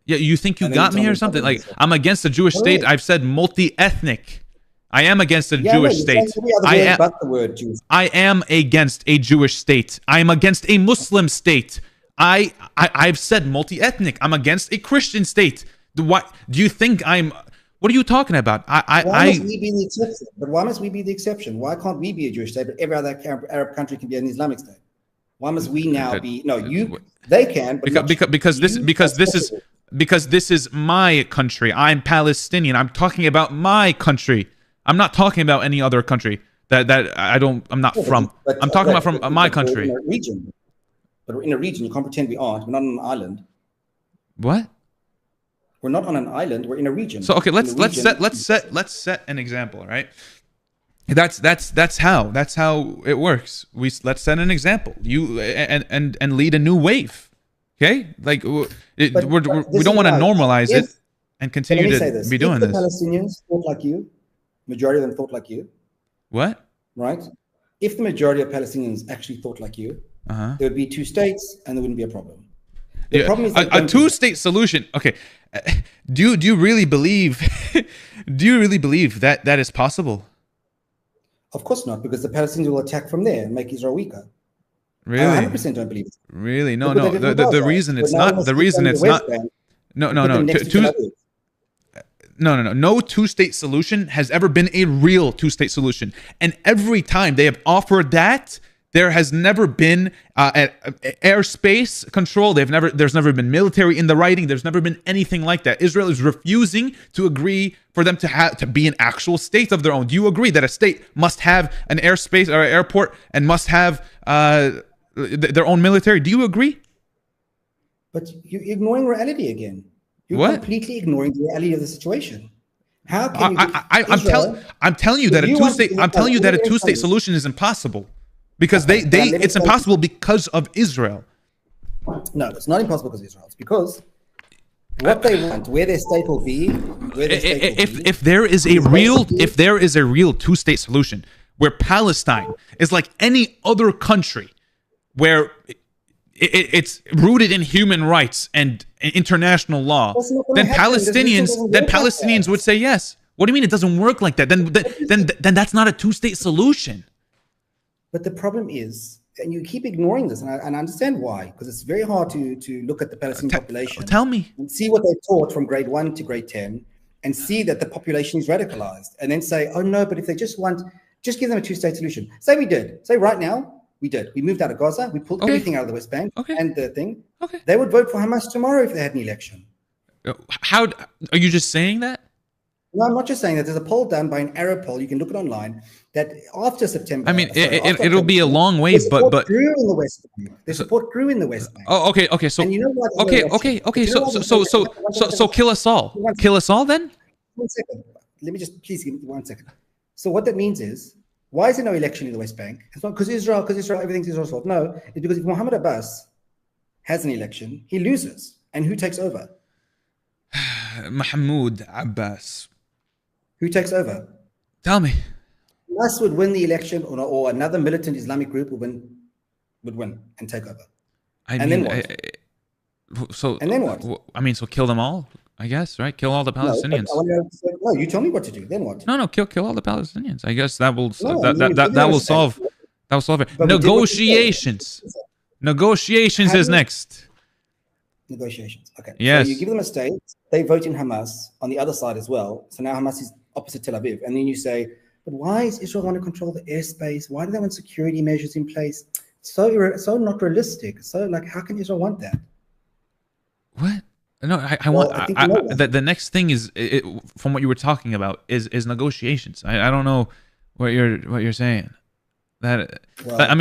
Yeah, you think you got me or something? Like, I'm against a Jewish state. I've said multi-ethnic. I am against a Jewish state. I am against a Jewish state. I am against a Muslim state. I've said multi-ethnic. I'm against a Christian state. What do you think I'm? What are you talking about?
Why must we be the exception? But why must we be the exception? Why can't we be a Jewish state, but every other Arab country can be an Islamic state? Why must we now be? No, they can, but
because this is my country. I'm Palestinian. I'm talking about my country. I'm not talking about any other country that I'm not from. I'm talking about from my country.
In a region. But we're in a region. You can't pretend we aren't. We're not on an island.
What?
We're not on an island. We're in a region.
So okay, let's set an example, right? That's how it works. Let's set an example. You and lead a new wave. Okay, like we don't want to normalize it and continue to be doing this.
If the Palestinians thought like you, majority of them thought like you.
What?
Right? If the majority of Palestinians actually thought like you, there would be 2 states, and there wouldn't be a problem. The
Yeah,
problem is
a two-state solution. Okay, do you really believe? Do you really believe that that is possible?
Of course not, because the Palestinians will attack from there and make Israel weaker.
Really?
I 100% don't believe it.
Really? No,
Look what
no.
they did with
The
Gaza.
reason it's
But now
not.
they
The
must
reason
defend
it's
the West
not.
Bank
No,
and
no,
put
no.
them next to Tel Aviv.
No two-state solution has ever been a real two-state solution. And every time they have offered that, there has never been airspace control. There's never been military in the writing. There's never been anything like that. Israel is refusing to agree for them to be an actual state of their own. Do you agree that a state must have an airspace or an airport and must have their own military? Do you agree?
But you're ignoring reality again. You're
What?
completely ignoring the reality of the situation. How can you?
I'm telling you that a two-state. I'm telling you that a two-state solution is impossible because it's impossible because of Israel.
No, it's not impossible because of Israel. It's because what they want, where their state will be,
If there is a real two-state solution where Palestine is like any other country, where it's rooted in human rights and international law, then Palestinians would say yes. What do you mean it doesn't work like that? Then that's not a two-state solution.
But the problem is, and you keep ignoring this, and I understand why, because it's very hard to look at the Palestinian population.
Tell me.
And see what they taught from grade 1 to grade 10, and see that the population is radicalized, and then say, oh no, but if they just give them a two-state solution. Say we did. Say right now, we did. We moved out of Gaza. We pulled everything out of the West Bank and the thing.
Okay.
They would vote for Hamas tomorrow if they had an election.
How are you just saying that?
No, I'm not just saying that. There's a poll done by an Arab poll. You can look it online. That after September,
I mean, it'll be a long ways, but
grew in the West Bank. Their support grew in the West Bank.
Oh, okay. So
and you know what?
Okay. So kill us all. Kill us all then.
1 second. Let me just please give me 1 second. So what that means is, why is there no election in the West Bank? It's not because Israel, everything's Israel's fault. No, it's because if Mohammed Abbas has an election, he loses. And who takes over?
Mahmoud Abbas.
Who takes over?
Tell me.
Hamas would win the election, or another militant Islamic group would win and take over. Then what? And then what?
I mean, so kill them all, I guess, right? Kill all the Palestinians.
No, you tell me what to do. Then what?
No, kill all the Palestinians. I guess that will solve it.
But
Negotiations. Negotiations is next.
Negotiations. Okay.
Yes.
So you give them a state. They vote in Hamas on the other side as well. So now Hamas is opposite Tel Aviv, and then you say, but why is Israel want to control the airspace? Why do they want security measures in place? So not realistic. So how can Israel want that?
What? No, I want the next thing is from what you were talking about is negotiations. I don't know what you're saying.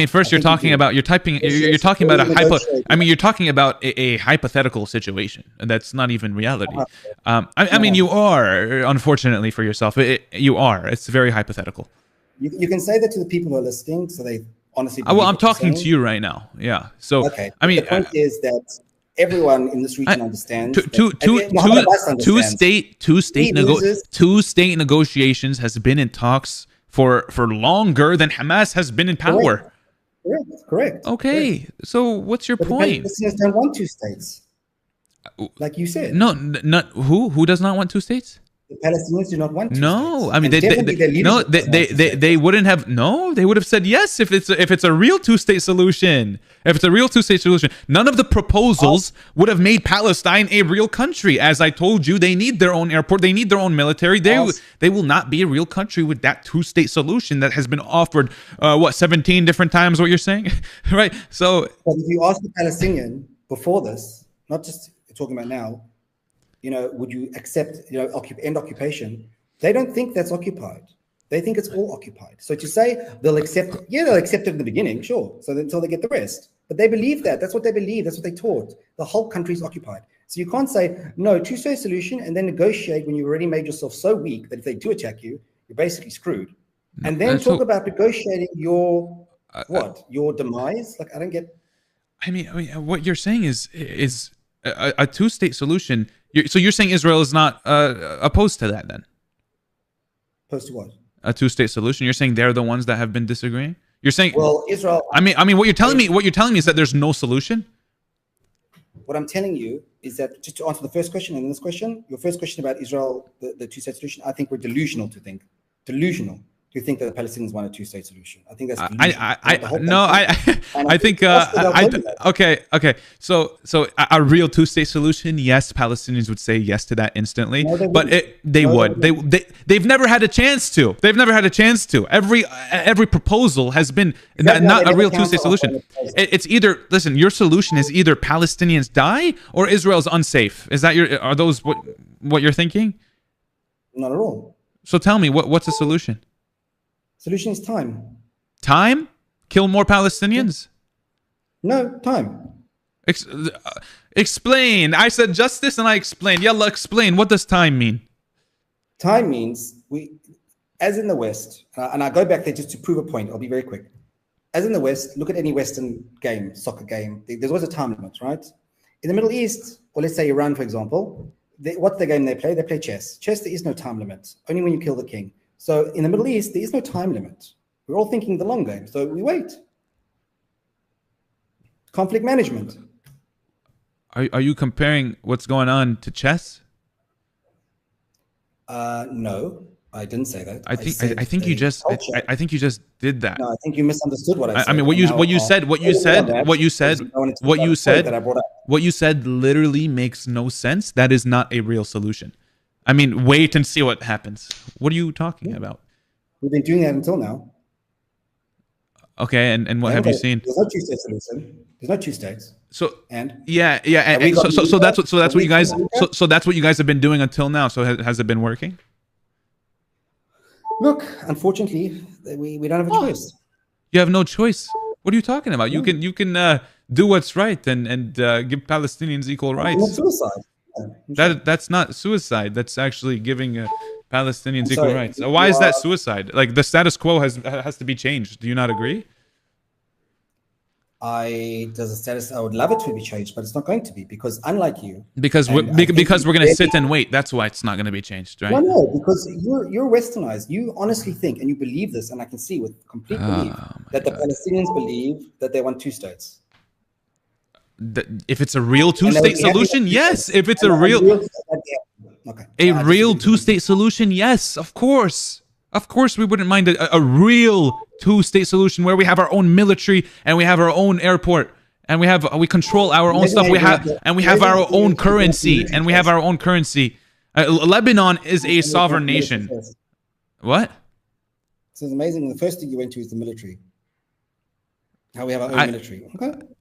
First you're talking about you're talking about a hypothetical situation that's not even reality. You are, unfortunately for yourself, you are. It's very hypothetical.
You can say that to the people who are listening, so they honestly.
Well, I'm talking to you right now. Yeah. So
okay. The point is that everyone in this region understands. Two-state
negotiations has been in talks for longer than Hamas has been in power.
Correct.
Okay. Correct. So what's your point?
The Palestinians don't want 2 states. Like you said.
No, not who does not want 2 states?
The Palestinians do not want 2 states.
No, I mean they wouldn't have. No, they would have said yes if it's a real two-state solution. If it's a real two-state solution, none of the proposals would have made Palestine a real country. As I told you, they need their own airport, they need their own military. They will not be a real country with that two-state solution that has been offered 17 different times. What you're saying, right? So,
but if you ask the Palestinian before this, not just talking about now, would you accept, end occupation? They don't think that's occupied. They think it's all occupied. So to say they'll accept it in the beginning, sure. So until they get the rest. But they believe that. That's what they believe. That's what they taught. The whole country is occupied. So you can't say, no, two-state solution, and then negotiate when you've already made yourself so weak that if they do attack you, you're basically screwed. And then talk about negotiating your demise. I don't get.
I mean, what you're saying is a two-state solution. So you're saying Israel is not opposed to that then?
Opposed to what?
A two-state solution. You're saying they're the ones that have been disagreeing? You're saying,
well, Israel.
I mean, what you're telling me is that there's no solution.
What I'm telling you is that, just to answer the first question and this question, your first question about Israel, the two-state solution, I think we're delusional to think that the Palestinians want a two-state solution. I think that's
okay. So a real two-state solution, yes, Palestinians would say yes to that instantly. No, they've never had a chance to. Every proposal has been not a real two-state solution. It's either, listen, your solution is either Palestinians die or Israel's unsafe. Are those what you're thinking?
Not at all.
So tell me, what's the solution?
Solution is time.
Time? Kill more Palestinians?
No, time.
Explain. I said justice and I explained. Yalla, explain. What does time mean?
Time means as in the West, and I go back there just to prove a point. I'll be very quick. As in the West, look at any Western game, soccer game. There's always a time limit, right? In the Middle East, or let's say Iran, for example, what's the game they play? They play chess. Chess, there is no time limit. Only when you kill the king. So in the Middle East, there is no time limit. We're all thinking the long game, so we wait. Conflict management.
Are you comparing what's going on to chess?
No, I didn't say that.
I think you just did that.
No, I think you misunderstood what I said.
I mean, what you said literally makes no sense. That is not a real solution. I mean, wait and see what happens. What are you talking about?
We've been doing that until now.
Okay, and what have you seen?
There's no two-state solution. There's no two states.
So so that's what you guys have been doing until now. So has it been working?
Look, unfortunately, we don't have a choice.
You have no choice. What are you talking about? Yeah. You can do what's right and give Palestinians equal rights.
Not suicide.
That's not suicide. That's actually giving Palestinians equal rights. Why is that suicide? Like, the status quo has to be changed. Do you not agree?
I would love it to be changed, but it's not going to be, because unlike you,
because we're going to sit and wait. That's why it's not going to be changed, right?
No, because you're westernized. You honestly think and you believe this, and I can see with complete belief that the Palestinians believe that they want two states.
If it's a real two-state solution, yes. If it's a real two-state solution, yes, of course. Of course, we wouldn't mind a real two-state solution where we have our own military and we have our own airport and we control our own stuff. We have our own currency and we have our own currency. Lebanon is a sovereign nation. What?
So it's amazing. The first thing you went to is the military. How we have our own military.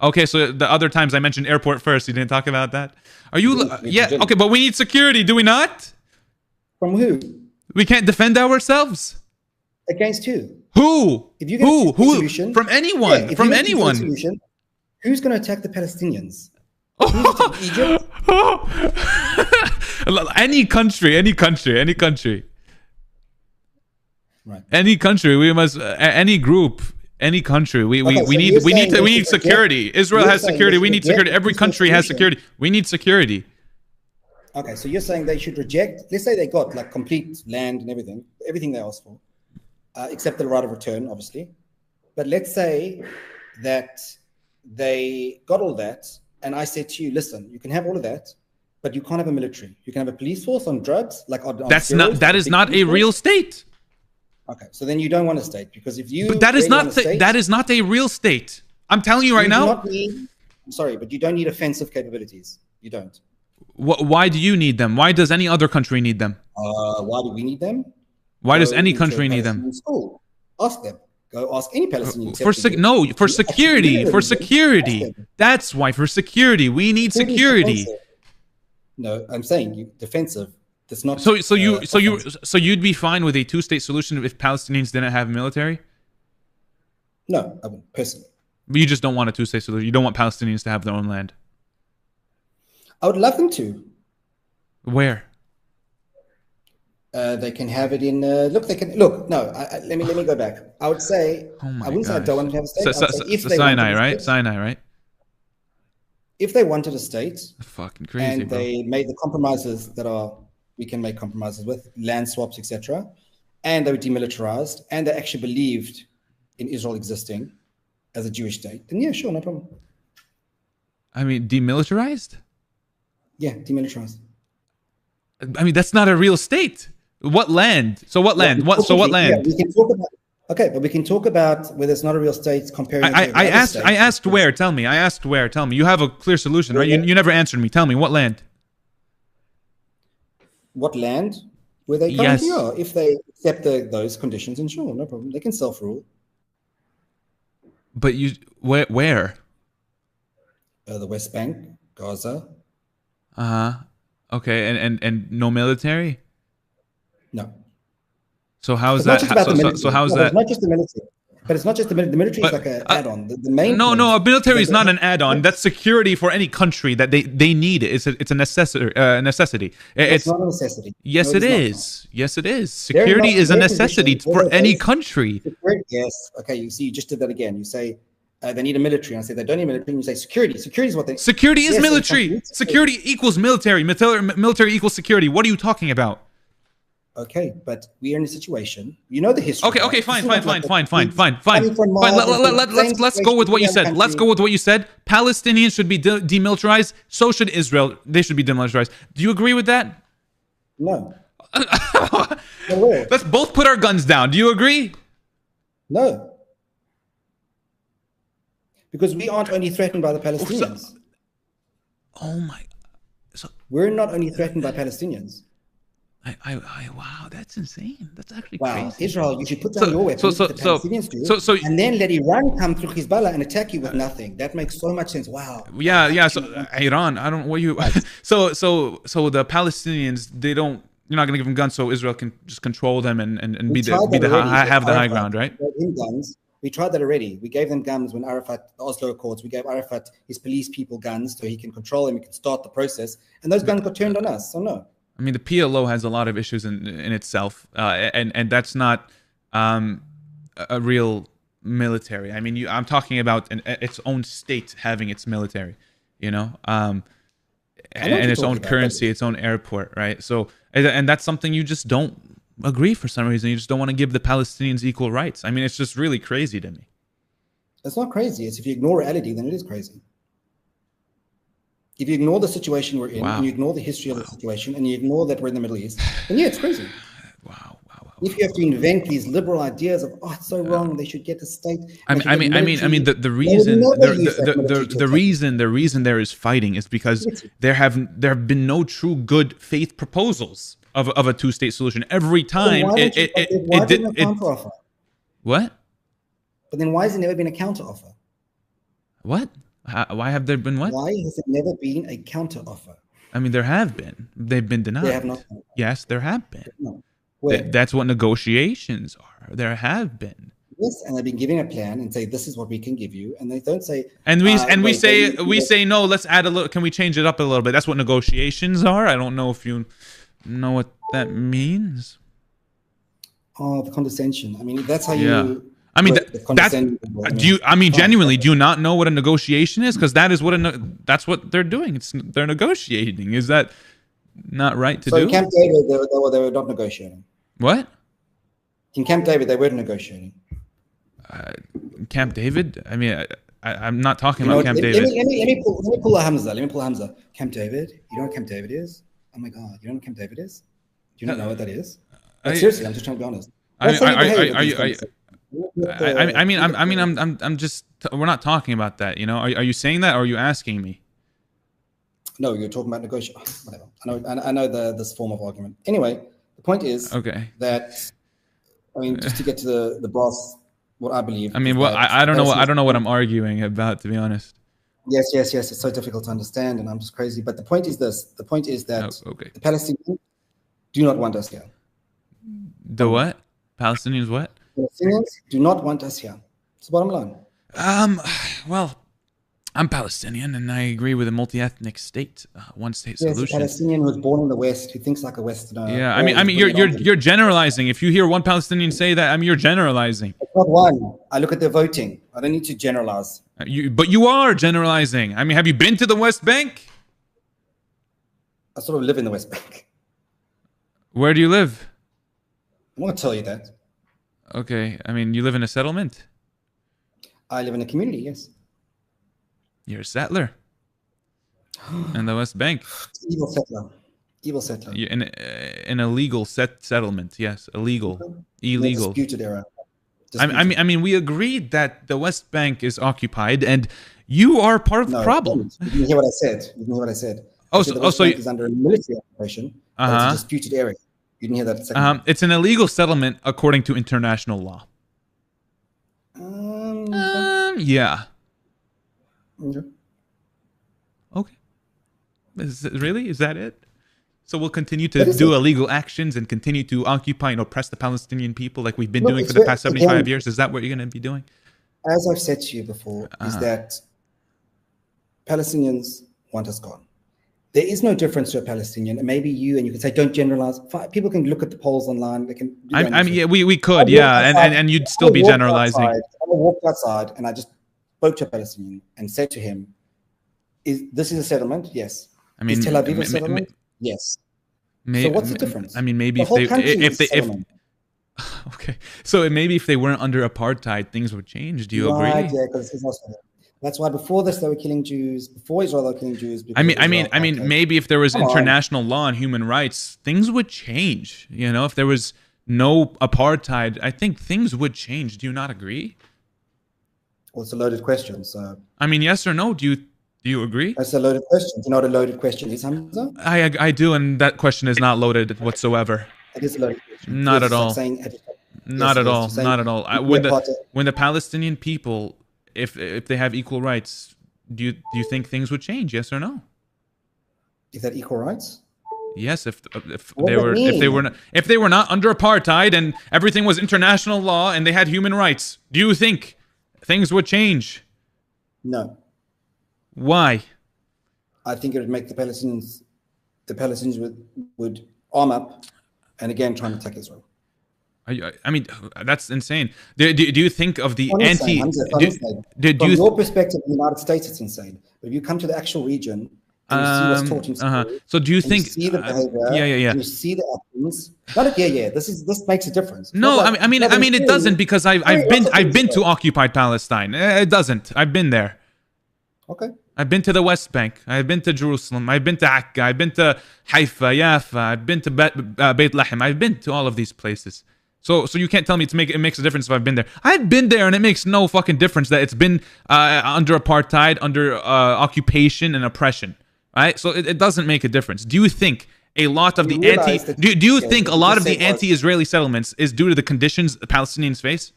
Okay, so the other times I mentioned airport first. You didn't talk about that? Are you? Yeah, okay, but we need security, do we not?
From who?
We can't defend ourselves.
Against who?
Who?
If you get who? Solution,
from anyone. Yeah, from anyone.
Solution, who's going to attack the Palestinians? Egypt?
Any country. Right. Any country. We must. Any group. Any country. We need security. Israel has security. We need security. Every country has security. We need security.
Okay, so you're saying they should reject. Let's say they got like complete land and everything they asked for, except the right of return, obviously. But let's say that they got all that, and I said to you, listen, you can have all of that, but you can't have a military. You can have a police force on drugs, like on steroids.
That is not a real state.
Okay, so then you don't want a state, because if you
but that is not a real state. I'm telling you right now.
I'm sorry, but you don't need offensive capabilities. You don't.
Why do you need them? Why does any other country need them?
Why do we need them?
Why does any country need them?
School. Ask them. Go ask any Palestinian.
For security. For security. That's why. For security. We need security.
No, I'm saying defensive. That's not.
So you'd be fine with a two-state solution if Palestinians didn't have military?
No, I wouldn't personally.
But you just don't want a two-state solution. You don't want Palestinians to have their own land.
I would love them to.
Where?
They can have it in. Look, they can look. No, let me go back. I would say. I wouldn't say I don't want to have a state. If they
Sinai, right? Sinai, right?
If they wanted a state,
fucking crazy,
and they made the compromises that we can make compromises with land swaps, etc., and they were demilitarized, and they actually believed in Israel existing as a Jewish state, then yeah, sure, no problem.
I mean, demilitarized?
Yeah, demilitarized.
I mean, that's not a real state. What land? So what land? What land?
Yeah, we can talk about. Okay, but we can talk about whether it's not a real state comparing.
I asked where. Tell me. I asked where. Tell me. You have a clear solution, right? You never answered me. Tell me what land.
What land? Where they currently are. If they accept those conditions, and sure, no problem. They can self-rule.
But where?
The West Bank, Gaza.
Okay, and no military?
No.
So how is that? So how is that?
It's not just the military. But it's not just the military. The military is like an add-on. The main.
No, a military is not an add-on. That's security for any country that they need it. It's a necessity.
It's not a necessity.
Yes, it is. Yes, it is. Security is a necessity for any country.
Yes. Okay. You see, you just did that again. You say they need a military. And I say they don't need military. And you say security. Security is what they.
Security is military. Security equals military. Military equels security. What are you talking about?
Okay, but we are in a situation. You know the history.
Okay, fine. Let's go with what you said. Let's go with what you said. Palestinians should be demilitarized. So should Israel. They should be demilitarized. Do you agree with that?
No.
Let's both put our guns down. Do you agree?
No. Because we aren't only threatened by the Palestinians.
Oh my.
We're not only threatened by Palestinians.
Wow, that's insane. That's actually
crazy.
Crazy.
Israel, you should put down your weapons, the Palestinians do, and then let Iran come through Hezbollah and attack you with nothing. That makes so much sense. Wow.
Yeah. So Iran, I don't. What you? So the Palestinians, they don't. You're not going to give them guns, so Israel can just control them and have the high ground, right?
We tried that already. We gave them guns when Arafat, the Oslo Accords, we gave Arafat his police people guns so he can control them, he can start the process, and those guns got turned on us. So no.
I mean, the PLO has a lot of issues in itself, and that's not a real military. I mean, I'm talking about its own state having its military, and its own currency, its own airport, right? So, and that's something you just don't agree for some reason. You just don't want to give the Palestinians equal rights. I mean, it's just really crazy to me.
It's not crazy. It's if you ignore reality, then it is crazy. If you ignore the situation we're in, and you ignore the history of the situation, and you ignore that we're in the Middle East, then yeah, it's crazy. If you have to invent these liberal ideas of it's so wrong, they should get a state.
The reason there is fighting is because there have been no true good faith proposals of a two-state solution. Every time it did. What?
But then why has there never been a counteroffer?
What? Why have there been what?
Why has there never been a counteroffer?
I mean, there have been. They've been denied.
They have not.
Yes, there have been.
No.
That's what negotiations are. There have been.
Yes, and they've been giving a plan and say this is what we can give you, and they don't say.
And we say no. Let's add a little. Can we change it up a little bit? That's what negotiations are. I don't know if you know what that means.
Oh, the condescension. I mean, that's how you.
I mean, genuinely, do you not know what a negotiation is? Because that is that's what they're doing. They're negotiating. Is that not right to do?
So in Camp David, they were not negotiating.
What?
In Camp David, they weren't negotiating.
Camp David? I mean, I'm not talking about Camp David.
Let me pull a Hamza. Camp David. You know what Camp David is? Oh my God, you know what Camp David is? Do you not know what that is? Seriously, I'm just trying to be honest.
I'm just. We're not talking about that. Are you saying that, or are you asking me?
No, you're talking about negotiation. Whatever. I know this form of argument. Anyway, the point is that just to get to the brass, what I believe.
I mean, I don't know. I don't know what I'm arguing about, to be honest.
Yes. It's so difficult to understand, and I'm just crazy. But the point is this: the point is that the Palestinians do not want us here.
The what? Palestinians what?
Palestinians do not want us here. It's the bottom line.
Well, I'm Palestinian, and I agree with a multi-ethnic state, one-state solution.
A Palestinian who was born in the West, who thinks like a Westerner.
Yeah, I mean, you're generalizing. If you hear one Palestinian say that, you're generalizing.
It's not one. I look at their voting. I don't need to generalize.
But you are generalizing. I mean, have you been to the West Bank?
I sort of live in the West Bank.
Where do you live?
I'm not going to tell you that.
Okay, I mean, you live in a settlement?
I live in a community, yes.
You're a settler in the West Bank.
Evil settler. Evil settler.
You're in an illegal settlement. Yes, illegal. Illegal.
Disputed era.
I mean, we agreed that the West Bank is occupied, and you are part of the problem.
You didn't hear what I said. You didn't hear what I said.
The
West Bank is under a military occupation. It's a disputed area. You didn't hear that second.
It's an illegal settlement according to international law. Yeah. Okay. Is that it? So we'll continue to do illegal actions and continue to occupy and oppress the Palestinian people like we've been doing for the past 75 years? Is that what you're going to be doing?
As I've said to you before, is that Palestinians want us gone. There is no difference to a Palestinian. And maybe you can say, don't generalize. People can look at the polls online. They can.
We could, and you'd still be generalizing.
I walked outside and I just spoke to a Palestinian and said to him, this is a settlement? Yes. I mean, is Tel Aviv a settlement? Yes. So what's the difference?
I mean, maybe if they okay. So maybe if they weren't under apartheid, things would change. Do you agree?
Yeah, because that's why before this they were killing Jews. Before Israel, they were killing Jews.
I mean, maybe if there was international law and human rights, things would change. You know, if there was no apartheid, I think things would change. Do you not agree?
Well, it's a loaded question. So
I mean, yes or no? Do you agree?
That's a loaded question. Do you know what a loaded question is, Hamza?
I do, and that question is not loaded whatsoever.
It is a loaded question.
Not at all. Not at all. Not at all. When the Palestinian people, if they have equal rights, do you think things would change? Yes or no?
Is that equal rights?
Yes, if they were not under apartheid and everything was international law and they had human rights, do you think things would change?
No.
Why?
I think it would make the Palestinians would arm up and again try and attack Israel.
I mean, that's insane. Do you think of the anti?
From your perspective, in the United States, it's insane. But if you come to the actual region and you see what's taught in school,
so do you think?
You see the behavior, and you see the actions. This makes a difference.
No, I mean, it doesn't, because I've been to occupied Palestine. It doesn't. I've been there.
Okay.
I've been to the West Bank. I've been to Jerusalem. I've been to Akka. I've been to Haifa, Yafa. I've been to Beit Lahem. I've been to all of these places. So you can't tell me it makes a difference if I've been there. I've been there, and it makes no fucking difference that it's been under apartheid, under occupation and oppression. Right? So it doesn't make a difference. Do you think a lot of the anti-Israeli settlements is due to the conditions the Palestinians face?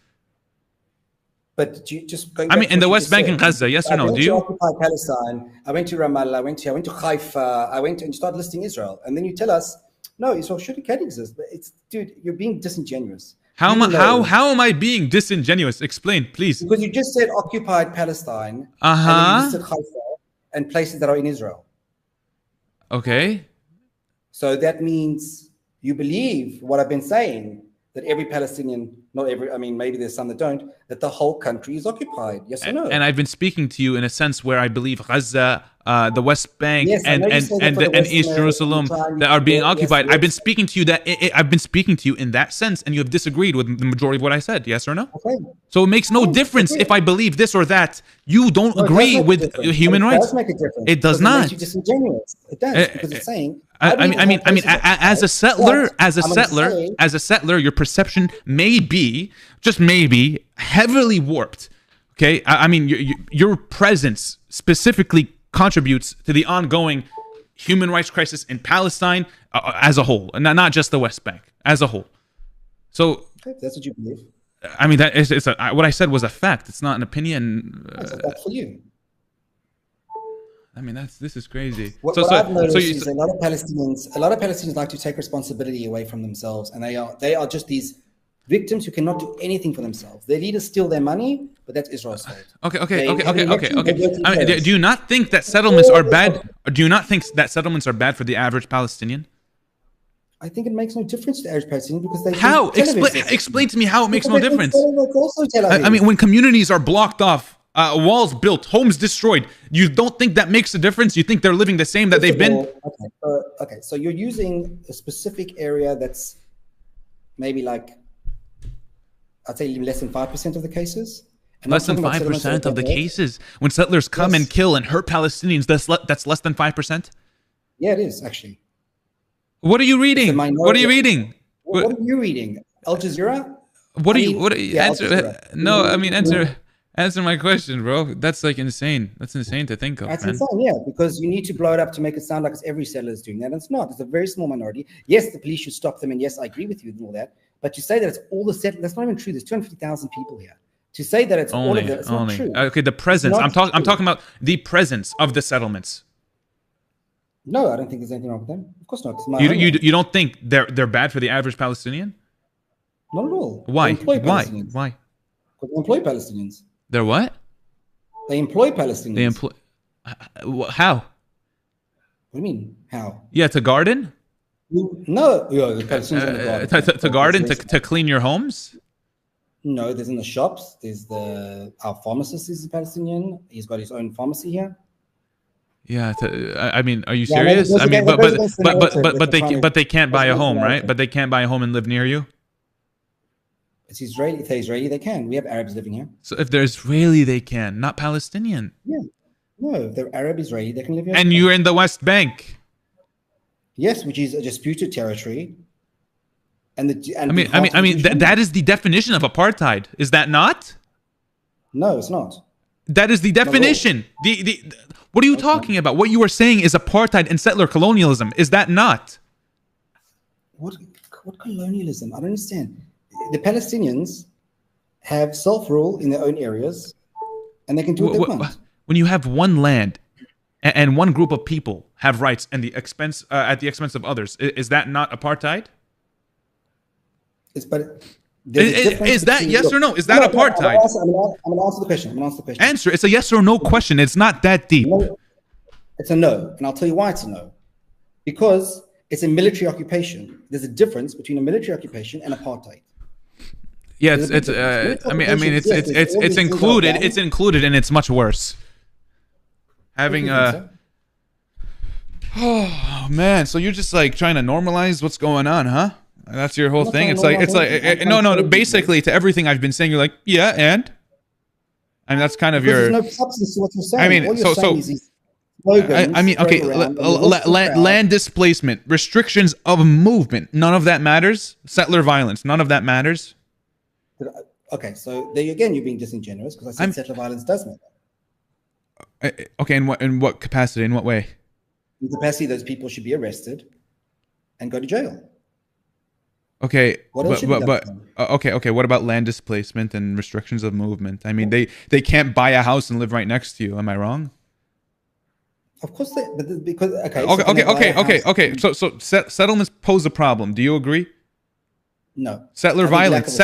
But just going
in the West Bank and Gaza, yes or no? Do you?
Occupy Palestine. I went to Ramallah. I went to Haifa. I went and started listing Israel, and then you tell us, no, Israel can't exist. But dude, you're being disingenuous.
How am I being disingenuous? Explain, please.
Because you just said occupied Palestine. And then you listed Haifa and places that are in Israel.
Okay.
So that means you believe what I've been saying, that every Palestinian, not every, maybe there's some that don't, that the whole country is occupied. Yes or no?
And I've been speaking to you in a sense where I believe Gaza, the West Bank, and East Jerusalem that are being occupied. I've been speaking to you I've been speaking to you in that sense, and you have disagreed with the majority of what I said. Yes or no?
Okay.
So it makes no difference if I believe this or that. You don't agree with human rights.
It does make a difference.
It does not.
It makes you disingenuous. It does, because it's saying.
As a settler, your perception may be, just maybe, heavily warped. Okay, your presence specifically contributes to the ongoing human rights crisis in Palestine as a whole, and not just the West Bank, as a whole. So,
that's what you believe.
What I said was a fact. It's not an opinion.
That's a fact for you.
This is crazy.
What I've noticed is a lot of Palestinians like to take responsibility away from themselves, and they are just these victims who cannot do anything for themselves. Their leaders steal their money, but that's Israel's fault.
Okay. Do you not think that settlements are bad? Or do you not think that settlements are bad for the average Palestinian?
I think it makes no difference to the average Palestinian, because they
how explain to me how it makes no difference. When communities are blocked off, walls built, homes destroyed, you don't think that makes a difference? You think they're living the same that they've been?
Okay. So you're using a specific area that's maybe like, I'd say less than 5% of the cases, And
Less than 5% of the cases. When settlers come and kill and hurt Palestinians, that's less than 5%?
Yeah, it is, actually.
What are you reading? What are you reading?
What are you reading? Al Jazeera?
What are you answer? No, I mean, answer my question, bro. That's like insane. That's insane to think of.
That's
man.
insane, yeah, because you need to blow it up to make it sound like it's every settler is doing that. And it's not. It's a very small minority. Yes, the police should stop them, and yes, I agree with you and all that. But to say that it's all the settlers, that's not even true. There's 250,000 people here. To say that it's all of it, it's not true.
Okay, the presence. I'm talking about the presence of the settlements.
No, I don't think there's anything wrong with them. Of course not.
You don't think they're bad for the average Palestinian?
Not at all.
Why?
Why?
Why?
Because they employ Palestinians.
They're what?
They employ Palestinians.
They employ. How?
What do you mean? How?
Yeah, to garden.
No, the Palestinians
to garden, to clean your homes.
No, there's in the shops. There's our pharmacist is a Palestinian. He's got his own pharmacy here.
Yeah, I mean, are you serious? I mean, but they can't buy a home, right? But they can't buy a home and live near you.
It's Israeli. If they're Israeli, they can. We have Arabs living here.
So if they're Israeli, they can, not Palestinian.
Yeah. No, if they're Arab Israeli, they can live here.
And you're in the West Bank.
Yes, which is a disputed territory. And
that is the definition of apartheid. Is that not?
No, it's not.
That is the definition. What are you talking about? What you are saying is apartheid and settler colonialism. Is that not?
What colonialism? I don't understand. The Palestinians have self-rule in their own areas, and they can do what they want.
When you have one land and one group of people have rights and at the expense of others, is that not apartheid?
Is
that yes or no? Is that apartheid?
I'm going to answer the question.
Answer. It's a yes or no question. It's not that deep.
No, it's a no, and I'll tell you why it's a no. Because it's a military occupation. There's a difference between a military occupation and apartheid.
Yeah, it's included. It's included, and it's much worse. Having oh man, so you're just like trying to normalize what's going on, huh? That's your whole thing. It's like no. Basically, to everything I've been saying, you're like, yeah, and that's kind of your.
There's no substance to what you're saying.
I mean, okay. Land displacement, restrictions of movement, none of that matters. Settler violence, none of that matters.
Okay, so there again, you're being disingenuous because I said settler violence does matter.
Okay, in what capacity? In what way?
In the capacity, those people should be arrested and go to jail.
Okay, okay. What about land displacement and restrictions of movement? I mean, they can't buy a house and live right next to you. Am I wrong?
Of course, because
okay. So settlements pose a problem. Do you agree?
No.
Settler violence.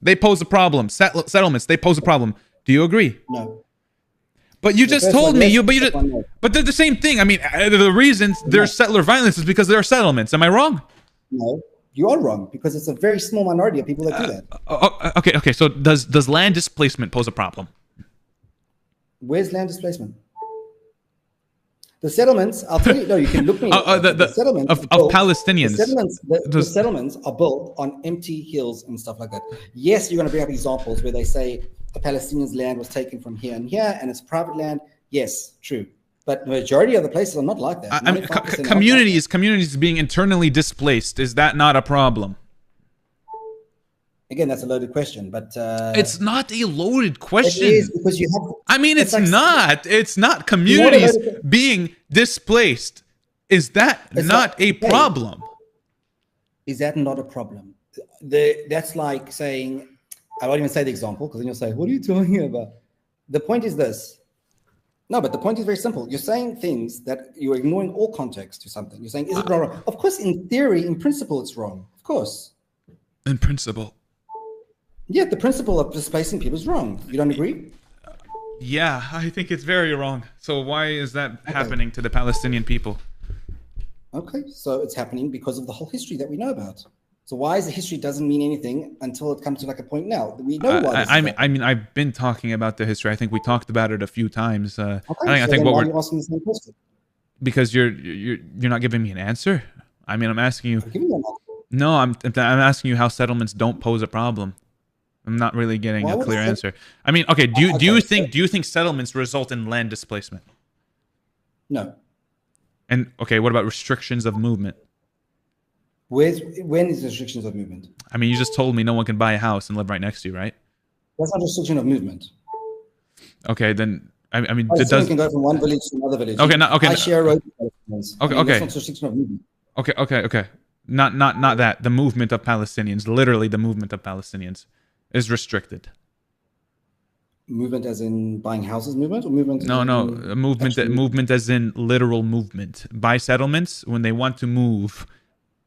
They pose a problem. Settlements. They pose a problem. Do you agree?
No.
But you just told me but they're the same thing. I mean, the reasons there's settler violence is because there are settlements. Am I wrong?
No, you are wrong because it's a very small minority of people that do that.
Okay. So does land displacement pose a problem?
Where's land displacement? The settlements, I'll tell you, no, you can look me the settlements
of Palestinians.
The settlements are built on empty hills and stuff like that. Yes, you're going to bring up examples where they say the Palestinians' land was taken from here and here and it's private land. Yes, true. But the majority of the places are not like that.
I mean, communities being internally displaced, is that not a problem?
Again, that's a loaded question, but
it's not a loaded question.
It is because you have.
I mean, it's not. It's not communities being displaced. Is that not a problem?
Is that not a problem? That's like saying, I won't even say the example because then you'll say, "What are you talking about?" The point is this. No, but the point is very simple. You're saying things that you're ignoring all context to something. You're saying, is it wrong? Of course, in theory, in principle, it's wrong. Of course.
In principle.
Yeah, the principle of displacing people is wrong. You don't agree?
Yeah, I think it's very wrong. So why is that happening to the Palestinian people?
Okay, so it's happening because of the whole history that we know about. So why is the history doesn't mean anything until it comes to like a point now? We know why.
I mean, I've been talking about the history. I think we talked about it a few times.
I think what we're asking the same question.
Because you're not giving me an answer. I mean, I'm asking you.
I'm giving you an answer.
No, I'm asking you how settlements don't pose a problem. I'm not really getting
Why
a
would
clear
I-
answer. I mean, okay, do you
Okay,
think settlements result in land displacement?
No.
And okay, what about restrictions of movement?
When is restrictions of movement?
I mean, you just told me no one can buy a house and live right next to you, right?
That's not restriction of movement.
Okay, then I mean,
Palestinians
does
can go from one village to another village.
Okay, no, okay,
I
no.
share a road with Palestinians.
Okay,
I mean,
okay.
That's not restriction of movement.
okay. Not that. The movement of Palestinians, literally the movement of Palestinians, is restricted.
Movement as in buying houses movement, or movement?
No, movement as in literal movement. By settlements, when they want to move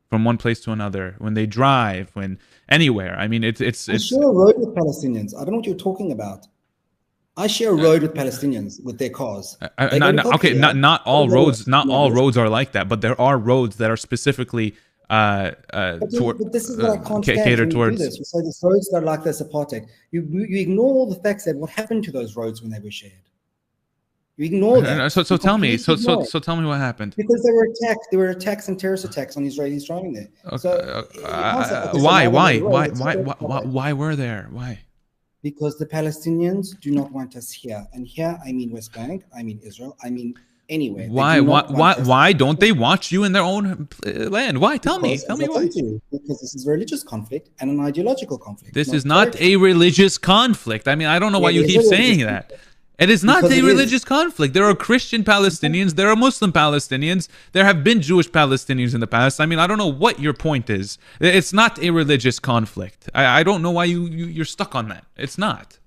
from one place to another, when they drive, when anywhere. I mean, it's
I share a road with Palestinians. I don't know what you're talking about. I share a road with Palestinians with their cars.
Not all roads. Not all roads are like that, but there are roads that are specifically
But this is what I can't stand
catered
when you
towards.
do this. You say these roads that are like this apartheid. You ignore all the facts that what happened to those roads when they were shared. You ignore that.
So
You
tell me.
completely ignore it.
So tell me what happened.
Because they were attacked. There were attacks and terrorist attacks on Israelis driving there. So
Why were there? Why?
Because the Palestinians do not want us here, and here I mean West Bank, I mean Israel, I mean anywhere.
Why don't they want you in their own land? Why? Tell me why.
Because this is a religious conflict and an ideological conflict.
This is not a religious conflict. I mean, I don't know why you keep saying that. It is not a religious conflict. There are Christian Palestinians. There are Muslim Palestinians. There have been Jewish Palestinians in the past. I mean, I don't know what your point is. It's not a religious conflict. I don't know why you're stuck on that. It's not.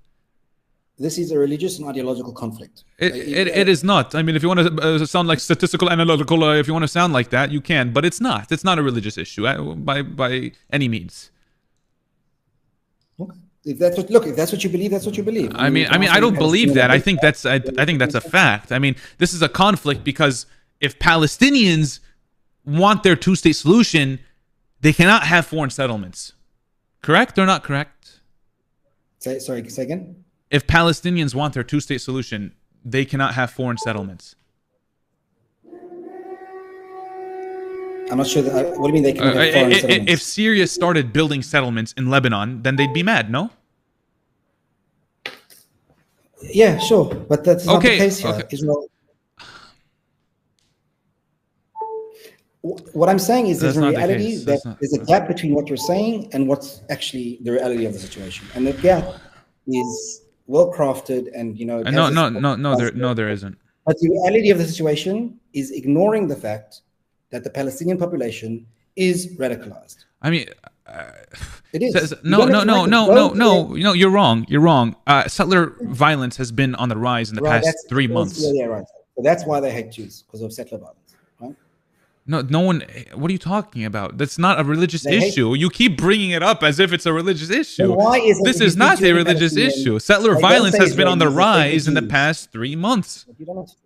This is a religious and ideological conflict.
It is not. I mean, if you want to sound like statistical, analytical, if you want to sound like that, you can. But it's not. It's not a religious issue by any means.
Okay. If that's what you believe, that's what you believe.
I mean, I don't believe that. I think that's a fact. I mean, this is a conflict because if Palestinians want their two-state solution, they cannot have foreign settlements. Correct or not correct?
Say again.
If Palestinians want their two-state solution, they cannot have foreign settlements.
I'm not sure. What do you mean they can have foreign settlements?
If Syria started building settlements in Lebanon, then they'd be mad, no?
Yeah, sure, but that's not the case here.
Okay.
Israel. What I'm saying is there's a reality that there's a gap between what you're saying and what's actually the reality of the situation, and the gap is well crafted and No, there isn't. But the reality of the situation is ignoring the fact that the Palestinian population is radicalized.
I mean,
it is.
No, you're wrong. You're wrong. Settler violence has been on the rise in the past 3 months.
Yeah, right. So that's why they hate Jews, because of settler violence, right?
No one. What are you talking about? That's not a religious issue. You keep bringing it up as if it's a religious issue.
Then why is
this is not a religious issue. Settler violence has been on the rise in the past 3 months.
You don't have to.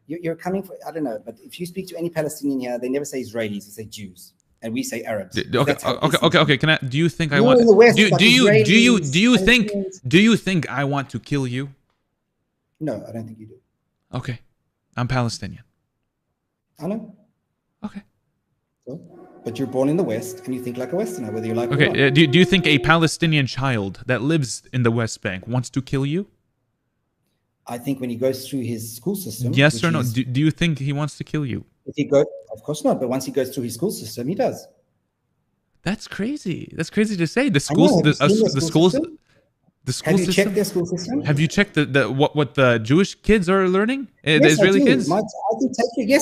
You're coming for, I don't know, but if you speak to any Palestinian here, they never say Israelis, they say Jews, and we say Arabs.
Okay. Can I? Do you think I want? Do you think I want to kill you?
No, I don't think you do.
Okay, I'm Palestinian.
I know.
Okay.
So, but you're born in the West, and you think like a Westerner, whether you like it or not.
Do you think a Palestinian child that lives in the West Bank wants to kill you?
I think when he goes through his school system.
Yes or no? Do you think he wants to kill you?
If he of course not. But once he goes through his school system, he does.
That's crazy. That's crazy to say. The schools.
Have you checked their school system?
Have you checked what the Jewish kids are learning?
Yes,
the Israeli kids?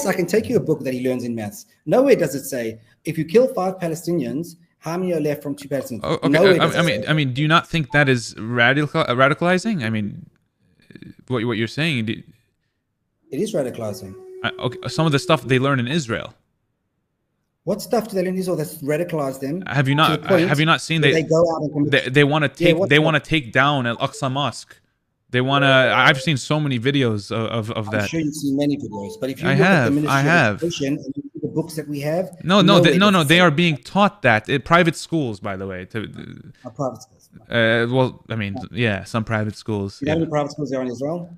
I can take you a book that he learns in maths. Nowhere does it say if you kill 5 Palestinians, how many are left from 2 Palestinians?
Okay. I mean, do you not think that is radicalizing? I mean, what you're saying?
It is radicalizing.
Okay, some of the stuff they learn in Israel.
What stuff do they learn in Israel that's radicalized them?
Have you not seen
they go out and
they want to take down Al-Aqsa Mosque. They want to. I've seen so many videos of that.
I'm sure you've seen many videos, but if you
I have.
And the books that we have.
No. They are being taught that in private schools, by the way.
Private schools.
Well, I mean, yeah, some private schools.
You know how many private schools there are in Israel?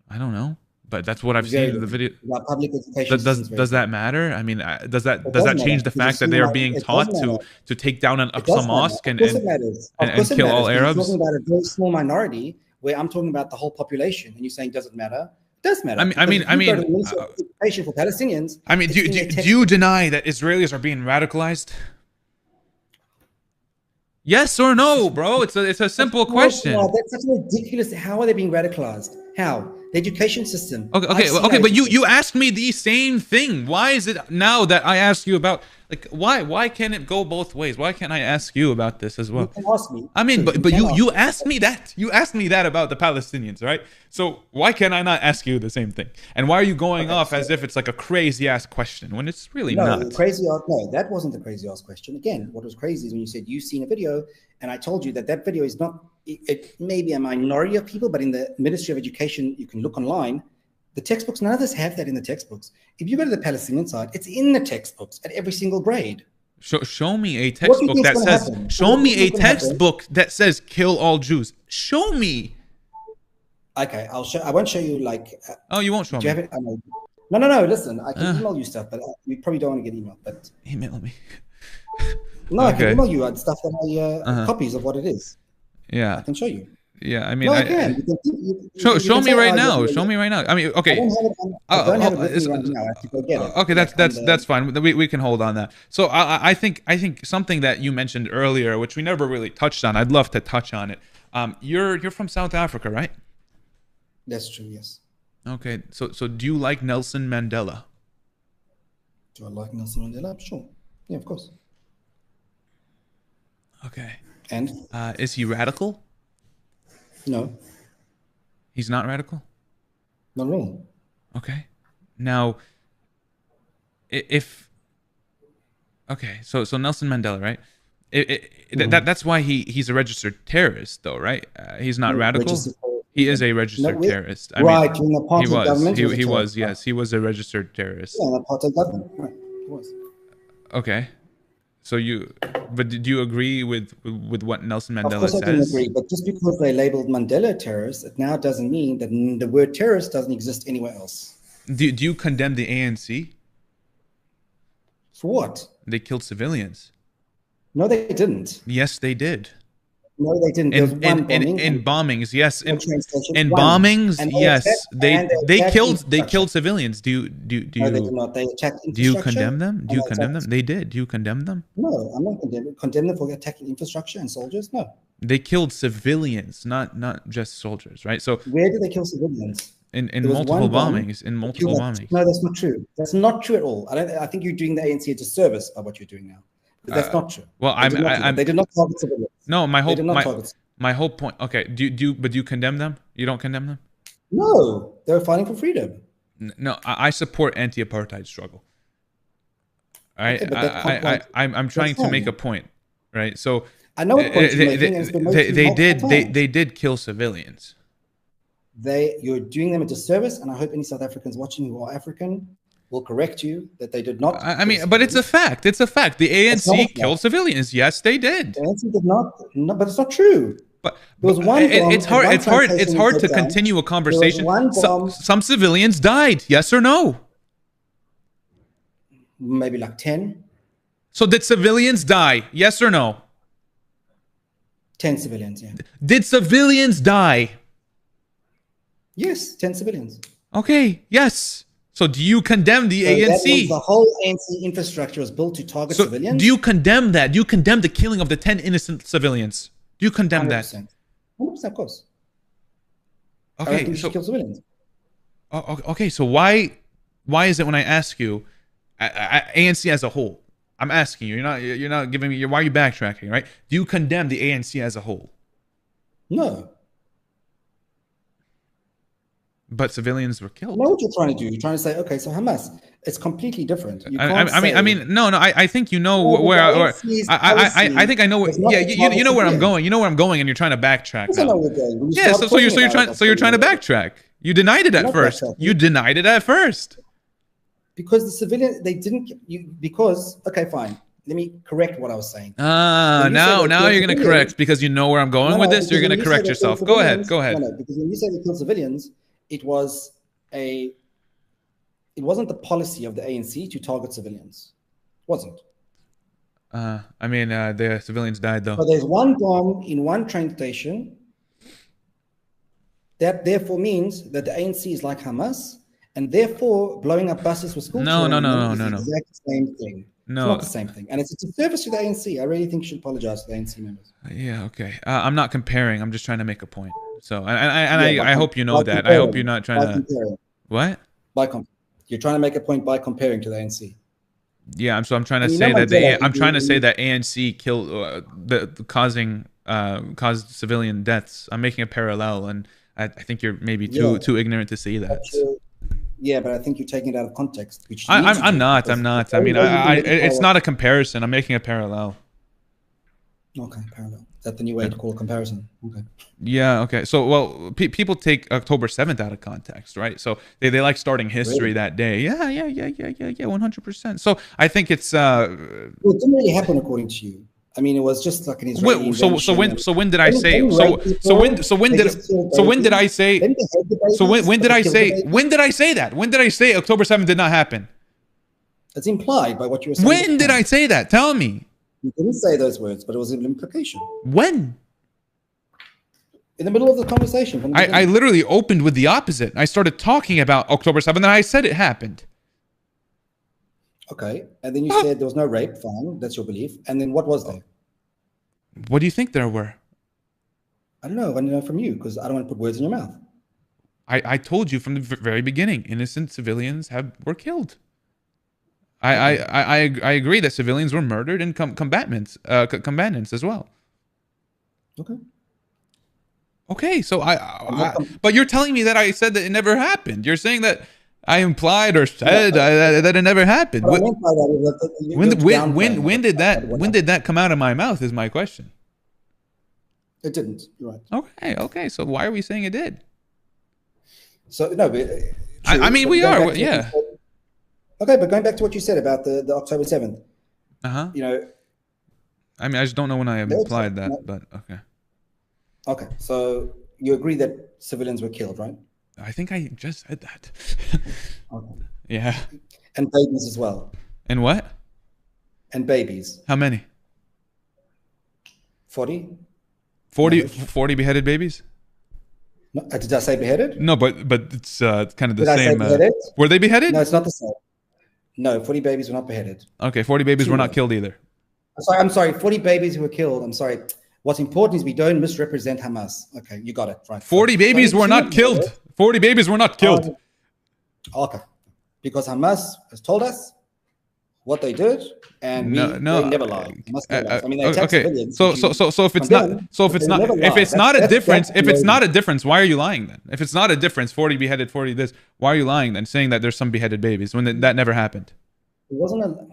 I don't know. But that's what I've seen in the video.
Public education
Does that matter? I mean, does that change the fact that they are being taught to take down an Aqsa mosque and kill all Arabs?
You're talking about a very small minority, where I'm talking about the whole population, and you're saying does it matter? It does matter.
I mean,
education for Palestinians.
I mean, do you deny that Israelis are being radicalized? Yes or no, bro? It's a simple question.
That's such ridiculous. How are they being radicalized? How? The education system.
Okay, but you asked me the same thing. Why is it now that I ask you about, like, why can't it go both ways? Why can't I ask you about this as well?
You can ask me.
I mean, but you asked me that. You asked me that about the Palestinians, right? So why can I not ask you the same thing? And why are you going off as if it's like a crazy ass question when it's really not?
No, that wasn't the crazy ass question. Again, what was crazy is when you said you've seen a video, and I told you that video is not. It may be a minority of people, but in the Ministry of Education, you can look online. The textbooks, none of us have that in the textbooks. If you go to the Palestinian side, it's in the textbooks at every single grade.
Show me a textbook that says. Show me a textbook that says kill all Jews. Show me.
Okay, I'll show. I won't show you like.
Oh, you won't show me.
You have it? No. Listen, I can email you stuff, but you probably don't want to get emailed. But
email me.
No, okay. I can email you stuff that copies of what it is.
Yeah,
I can show you.
Yeah, I mean,
no, I can.
Show me right now. Show me right now. I mean, okay.
I don't have it with me right now. I have to go get it.
Okay, that's fine. We can hold on that. So I think something that you mentioned earlier, which we never really touched on, I'd love to touch on it. You're from South Africa, right?
That's true. Yes.
Okay. So do you like Nelson Mandela?
Do I like Nelson Mandela? Sure. Yeah, of course.
Okay.
And
is he radical?
No.
He's not radical?
Not at all.
Okay. Now, so Nelson Mandela, right? That's why he's a registered terrorist, though, right? He's not radical. He is a registered terrorist.
Right, in the apartheid government.
He was, yes, he was a registered terrorist.
Yeah, in the apartheid government, right? He was.
Okay. So did you agree with what Nelson Mandela says?
Of course I didn't agree, but just because they labeled Mandela terrorist, it now doesn't mean that the word terrorist doesn't exist anywhere else.
Do you condemn the ANC?
For what?
They killed civilians.
No, they didn't.
Yes, they did.
No, they didn't. There was one bombing.
In bombings, yes. In bombings, yes. They killed civilians. Do you?
No, they did not. They attacked infrastructure.
Do you condemn them? Do you condemn them? They did. Do you condemn them?
No, I'm not condemn them for attacking infrastructure and soldiers. No.
They killed civilians, not just soldiers, right? So
where did they kill civilians?
In multiple bombings. In multiple bombings.
No, that's not true. That's not true at all. I think you're doing the ANC a disservice by what you're doing now. That's not true.
Well,
they did not target civilians.
No, my whole point. Okay, do you condemn them? You don't condemn them?
No, they're fighting for freedom.
No, I support anti-apartheid struggle. All right, okay, I'm trying to make a point, right? So
I know what point you're making.
They did kill civilians.
You're doing them a disservice, and I hope any South Africans watching who are African will correct you that they did not.
I mean, but it's a fact. It's a fact. The ANC killed civilians. Yes, they did.
The ANC did not. No, but it's not true.
But there was one. It's hard to continue a conversation. Some civilians died. Yes or no?
Maybe like 10.
So did civilians die? Yes or no?
10 civilians. Yeah.
Did civilians die?
Yes, 10 civilians.
Okay. Yes. So do you condemn the ANC?
The whole ANC infrastructure was built to target civilians.
Do you condemn that? Do you condemn the killing of the 10 innocent civilians? Do you condemn
100%.
that?
100%, of course.
Okay,
I don't think you should kill civilians.
Okay, so why is it when I ask you ANC as a whole? I'm asking you. You're not giving me. Why are you backtracking? Right? Do you condemn the ANC as a whole?
No.
But civilians were killed.
I know what you're trying to do. You're trying to say, okay, so Hamas, it's completely different.
I mean, no. I think you know where. I think I know where. Yeah, you know where I'm going. You know where I'm going, and you're trying to backtrack.
I know where we're going.
Yeah, so you're trying to backtrack. You denied it at first. You denied it at first.
Because the civilian, they didn't. Okay, fine. Let me correct what I was saying.
Now you're going to correct because you know where I'm going with this. You're going to correct yourself. Go ahead.
No, because when you say they killed civilians, it was it wasn't the policy of the ANC to target civilians. It wasn't.
I mean, the civilians died though.
So there's one bomb in one train station. That therefore means that the ANC is like Hamas, and therefore blowing up buses with school children is the exact same thing.
No,
it's not the same thing, and it's a service to the ANC. I really think you should apologize to the ANC members.
Yeah, okay. I'm not comparing. I'm just trying to make a point. So, I hope you know that. I hope you're not trying to.
Comparing.
What?
You're trying to make a point by comparing to the ANC.
Yeah, I'm trying to say that I'm trying to say that ANC killed, caused civilian deaths. I'm making a parallel, and I think you're maybe too ignorant to see that.
Yeah, but I think you're taking it out of context. Which
I'm not. I mean, it's not a comparison. I'm making a parallel.
Okay, parallel. Is that the new way to call a comparison? Okay.
Yeah. Okay. So, well, people take October 7th out of context, right? So they like starting history that day. Yeah. 100%. So I think it's.
Well, it didn't really happen according to you. I mean, it was just like an Israeli.
When did I say? When did I say that? When did I say October 7th did not happen?
It's implied by what you were saying.
When did I say that? Tell me.
You didn't say those words, but it was an implication.
When?
In the middle of the conversation.
I literally opened with the opposite. I started talking about October 7th, and I said it happened.
Okay, and then you said there was no rape. Fine, that's your belief. And then what was there?
What do you think there were?
I don't know. I want to know from you because I don't want to put words in your mouth.
I told you from the very beginning, innocent civilians were killed. I agree that civilians were murdered and combatants as well.
Okay.
Okay, so but you're telling me that I said that it never happened. You're saying that I implied or said that it never happened. When did that come out of my mouth is my question.
It didn't. You're right.
Okay. So why are we saying it did?
So no, but,
I mean we are. Yeah.
Okay, but going back to what you said about the October 7th. You know.
I mean, I just don't know when I implied that, but okay.
Okay, so you agree that civilians were killed, right?
I think I just said that.
Okay.
Yeah.
And babies as well.
And what?
And babies.
How many?
40.
40 beheaded babies?
No, did I say beheaded?
No, but it's kind of the same.
I say beheaded?
Were they beheaded?
No, it's not the same. No, 40 babies were not beheaded.
Okay, 40 babies were not killed either.
I'm sorry, 40 babies who were killed. I'm sorry. What's important is we don't misrepresent Hamas. Okay, you got it. Right.
40 babies were not killed. 40 babies were not killed.
Okay. Because Hamas has told us what they did, and they never lied. I mean, they attacked civilians.
So if it's not a difference, why are you lying then? If it's not a difference, 40 beheaded, 40 this, why are you lying then, saying that there's some beheaded babies when that never happened?
It wasn't a.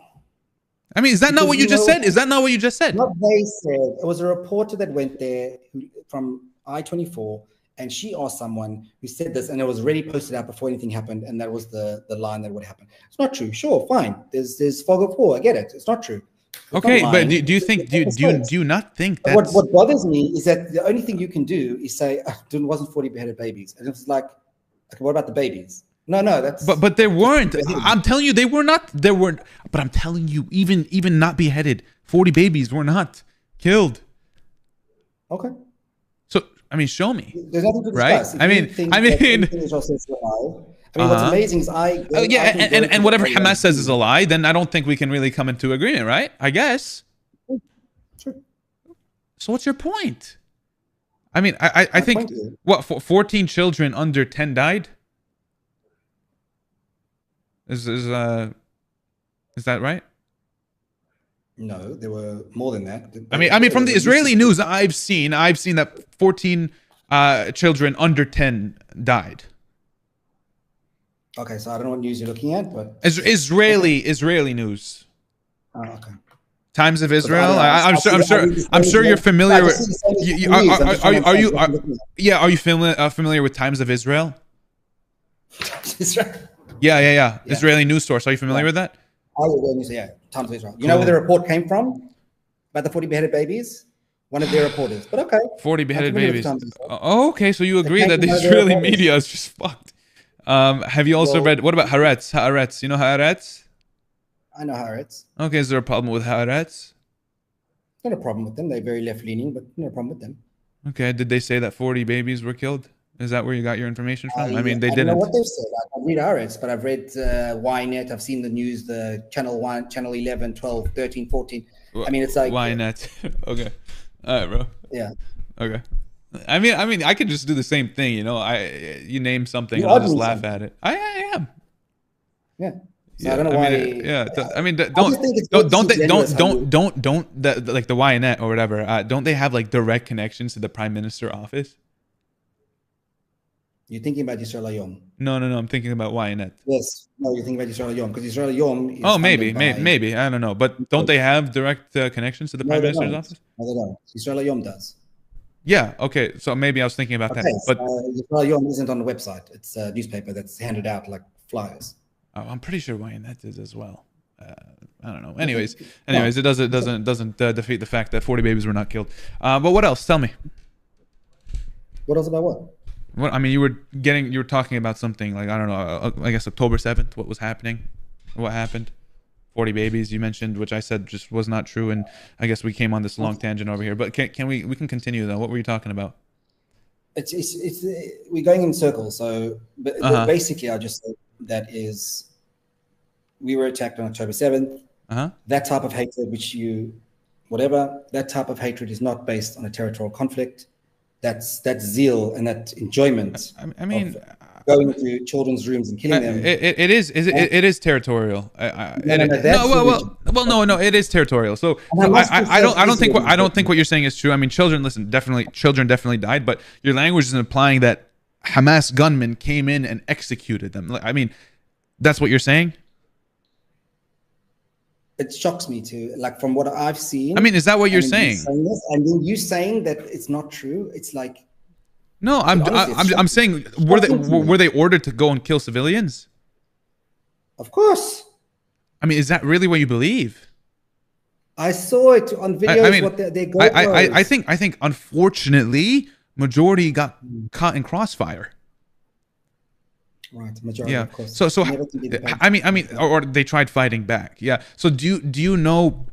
I mean, is that not what you just said? Is that not what you just said?
What they said. It was a reporter that went there from I-24, and she asked someone who said this, and it was already posted out before anything happened, and that was the line that would happen. It's not true. Sure, fine. There's fog of war. I get it. It's not true.
Okay, but do you not think that
what bothers me is that the only thing you can do is say it wasn't 40 beheaded babies, and it's like, okay, what about the babies? No, that's
but there weren't. I'm telling you, they were not. There weren't. But I'm telling you, even not beheaded, 40 babies were not killed.
Okay.
So I mean, show me.
There's nothing to discuss.
Right? I mean,
what's amazing is
and whatever Hamas says is a lie, then I don't think we can really come into agreement, right? I guess.
Sure.
So what's your point? I mean, I think what 14 children under 10 died. Is that right?
No, there were more than that.
I mean, from the Israeli news I've seen that 14 children under 10 died.
Okay, so I don't know what news you're looking at, but
Israeli news.
Oh, okay.
Times of Israel. I'm sure you're familiar with. Are you familiar with Times of Israel? Yeah. Israeli news source. Are you familiar with that?
Yeah, Times of Israel. You know where the report came from about the 40 beheaded babies? One of their reporters. But okay.
40 beheaded babies. Oh, okay. So you agree that the Israeli media is just fucked. Have you also read, what about Haaretz? Haaretz, you know Haaretz?
I know Haaretz.
Okay, is there a problem with Haaretz?
Not a problem with them. They're very left-leaning, but no problem with them.
Okay, did they say that 40 babies were killed? Is that where you got your information from? I mean, they didn't.
I don't know what they've said. I read Haaretz, but I've read Ynet. I've seen the news, the Channel 1, Channel 11, 12, 13, 14. I mean, it's like...
Ynet. Okay. All right, bro.
Yeah.
Okay. I mean, I could just do the same thing, you know. You name something, and I'll just laugh at it. I am.
Yeah. So
yeah,
I don't know why.
I mean, don't like the Ynet or whatever. Don't they have like direct connections to the Prime Minister office?
You're thinking about Israel Hayom.
No. I'm thinking about Ynet.
Yes. No, you're thinking about Israel Hayom because Israel Hayom.
Oh, maybe. I don't know. But don't they have direct connections to the Prime Minister's office?
No, they don't. Israel Hayom does.
Yeah. Okay. So maybe I was thinking about that. But
Israel Hayom isn't on the website. It's a newspaper that's handed out like flyers.
Oh, I'm pretty sure Ynet is as well. I don't know. Anyways, it doesn't defeat the fact that 40 babies were not killed. But what else? Tell me.
What else about what?
What I mean, you were talking about something like, I don't know. I guess October 7th. What was happening? What happened? 40 babies you mentioned, which I said just was not true, and I guess we came on this long tangent over here. But can we can continue though? What were you talking about?
It's we're going in circles. So basically, I just said that is. We were attacked on October 7th. That type of hatred, that type of hatred is not based on a territorial conflict. That's zeal and that enjoyment.
I mean,
going into children's rooms and killing them.
It is territorial. No, it is territorial. So I don't think what you're saying is true. I mean, children definitely died, but your language is implying that Hamas gunmen came in and executed them. I mean, that's what you're saying?
It shocks me too, like from what I've seen.
I mean, is that what you're saying?
And then you saying that it's not true. It's like,
no, I'm saying, were they ordered to go and kill civilians?
Of course.
I mean, is that really what you believe?
I saw it on videos.
I mean,
what they go.
I think unfortunately, majority got caught in crossfire.
Right, majority,
yeah.
Of course.
So I mean, or they tried fighting back. Yeah. So do you know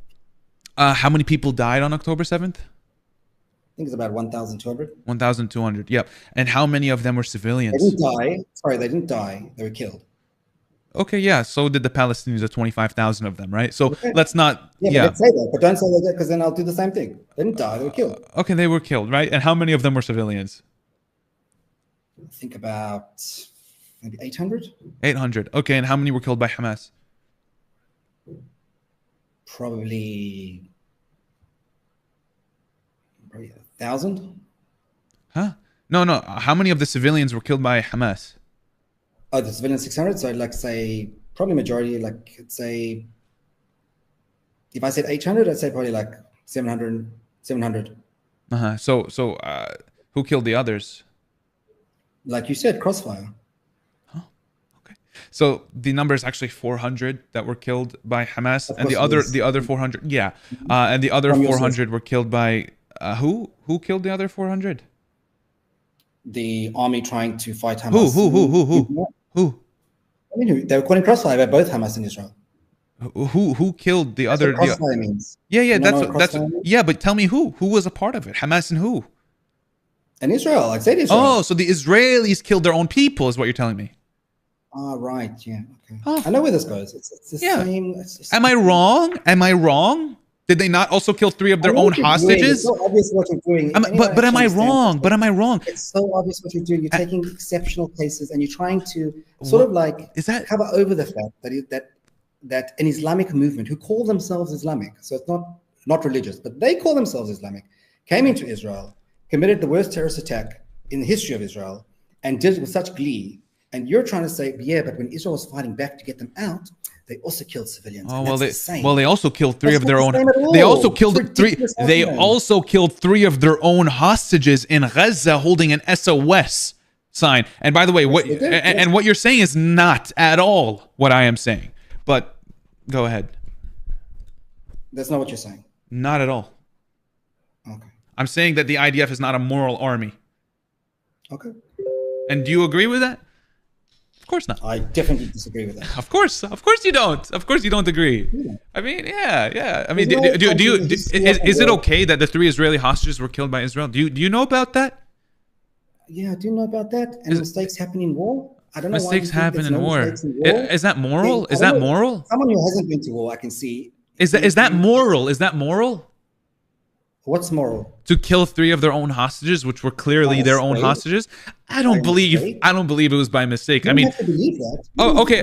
how many people died on October 7th?
I think it's about 1,200.
1,200. Yep. And how many of them were civilians?
They didn't die. Sorry, they didn't die. They were killed.
Okay, yeah. So did the Palestinians, the 25,000 of them, right? So let's not.
Yeah. But say that, but don't say that because then I'll do the same thing. They didn't die. They were killed.
Okay, they were killed, right? And how many of them were civilians?
I think about maybe 800.
800. Okay, and how many were killed by Hamas?
Probably 1,000.
Huh? No. How many of the civilians were killed by Hamas?
Oh, the civilians 600. So like say probably majority. Like let's say if I said 800, I'd say probably like 700.
So who killed the others?
Like you said, crossfire.
So the number is actually 400 that were killed by Hamas, and the other 400, yeah, and the other 400 were killed by who? Who killed the other 400?
The army trying to fight Hamas.
Who?
I mean, they were calling crossfire by both Hamas and Israel.
Who killed the other?
That's what crossfire means.
Yeah, that's yeah. But tell me who was a part of it? Hamas and who?
And Israel. I said Israel.
Oh, so the Israelis killed their own people, is what you're telling me.
Ah, right. Yeah. Okay. Oh. I know where this goes. It's the same.
Am I wrong? Did they not also kill 3 of their own hostages?
It's so obvious what you're doing.
But am I wrong?
It's so obvious what you're doing. You're taking exceptional cases and you're trying to sort of like cover over the fact that an Islamic movement who call themselves Islamic, so it's not religious, but they call themselves Islamic, came into Israel, committed the worst terrorist attack in the history of Israel, and did it with such glee. And you're trying to say, yeah, but when Israel was fighting back to get them out, they also killed civilians.
Oh, they also killed 3 of their own. They also killed 3. They also killed 3 of their own hostages in Gaza, holding an SOS sign. And by the way, what you're saying is not at all what I am saying. But go ahead.
That's not what you're saying.
Not at all.
Okay.
I'm saying that the IDF is not a moral army.
Okay.
And do you agree with that? Of course not.
I definitely disagree with that.
Of course you don't. Of course you don't agree.
Yeah.
I mean, yeah. I mean,
There's no
is it okay that the 3 Israeli hostages were killed by Israel? Do you know about that?
Yeah, I do know about that. And mistakes happen in war. I don't know
Mistakes
why
happen in war. Is that moral? Is that moral?
Someone who hasn't been to war, I can see.
Is that moral? Is that moral?
What's moral?
To kill 3 of their own hostages, which were clearly their own hostages. I don't believe it was by mistake. I mean,
have to believe that.
Okay.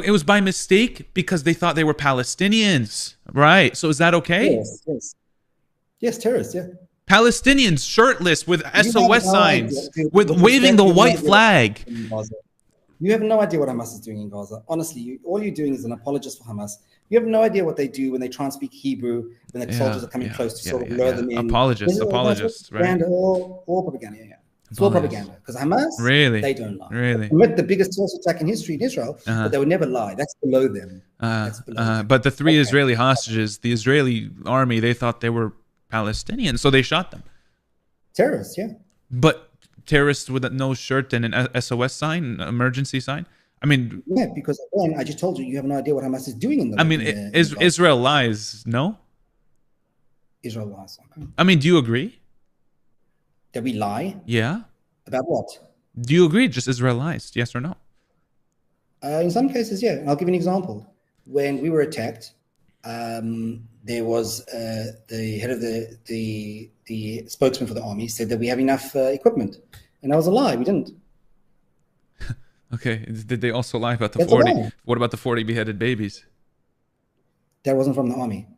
It was by mistake because they thought they were Palestinians, right? So is that okay?
Yes, terrorists. Yeah.
Palestinians shirtless with SOS signs, with waving the white flag.
You have no idea what Hamas is doing in Gaza. Honestly, all you're doing is an apologist for Hamas. You have no idea what they do when they try and speak Hebrew, when the soldiers are coming close to sort of lure them in.
Apologists, right?
All propaganda, It's all propaganda. Because Hamas, they don't lie.
Really?
They commit the biggest terrorist attack in history in Israel, but they would never lie. That's below them.
But the 3 Israeli hostages, the Israeli army, they thought they were Palestinians, so they shot them.
Terrorists, yeah.
But terrorists with no shirt and an SOS sign, emergency sign? I mean...
Yeah, because again, I just told you, you have no idea what Hamas is doing in the...
I mean, Israel lies, no?
Israel lies. Okay.
I mean, do you agree?
That we lie?
Yeah.
About what?
Do you agree just Israel lies, yes or no?
In some cases, yeah. I'll give you an example. When we were attacked, there was the head of the spokesman for the army said that we have enough equipment, and that was a lie. We didn't.
Okay. Did they also lie about the 40? What about the 40 beheaded babies?
That wasn't from the army.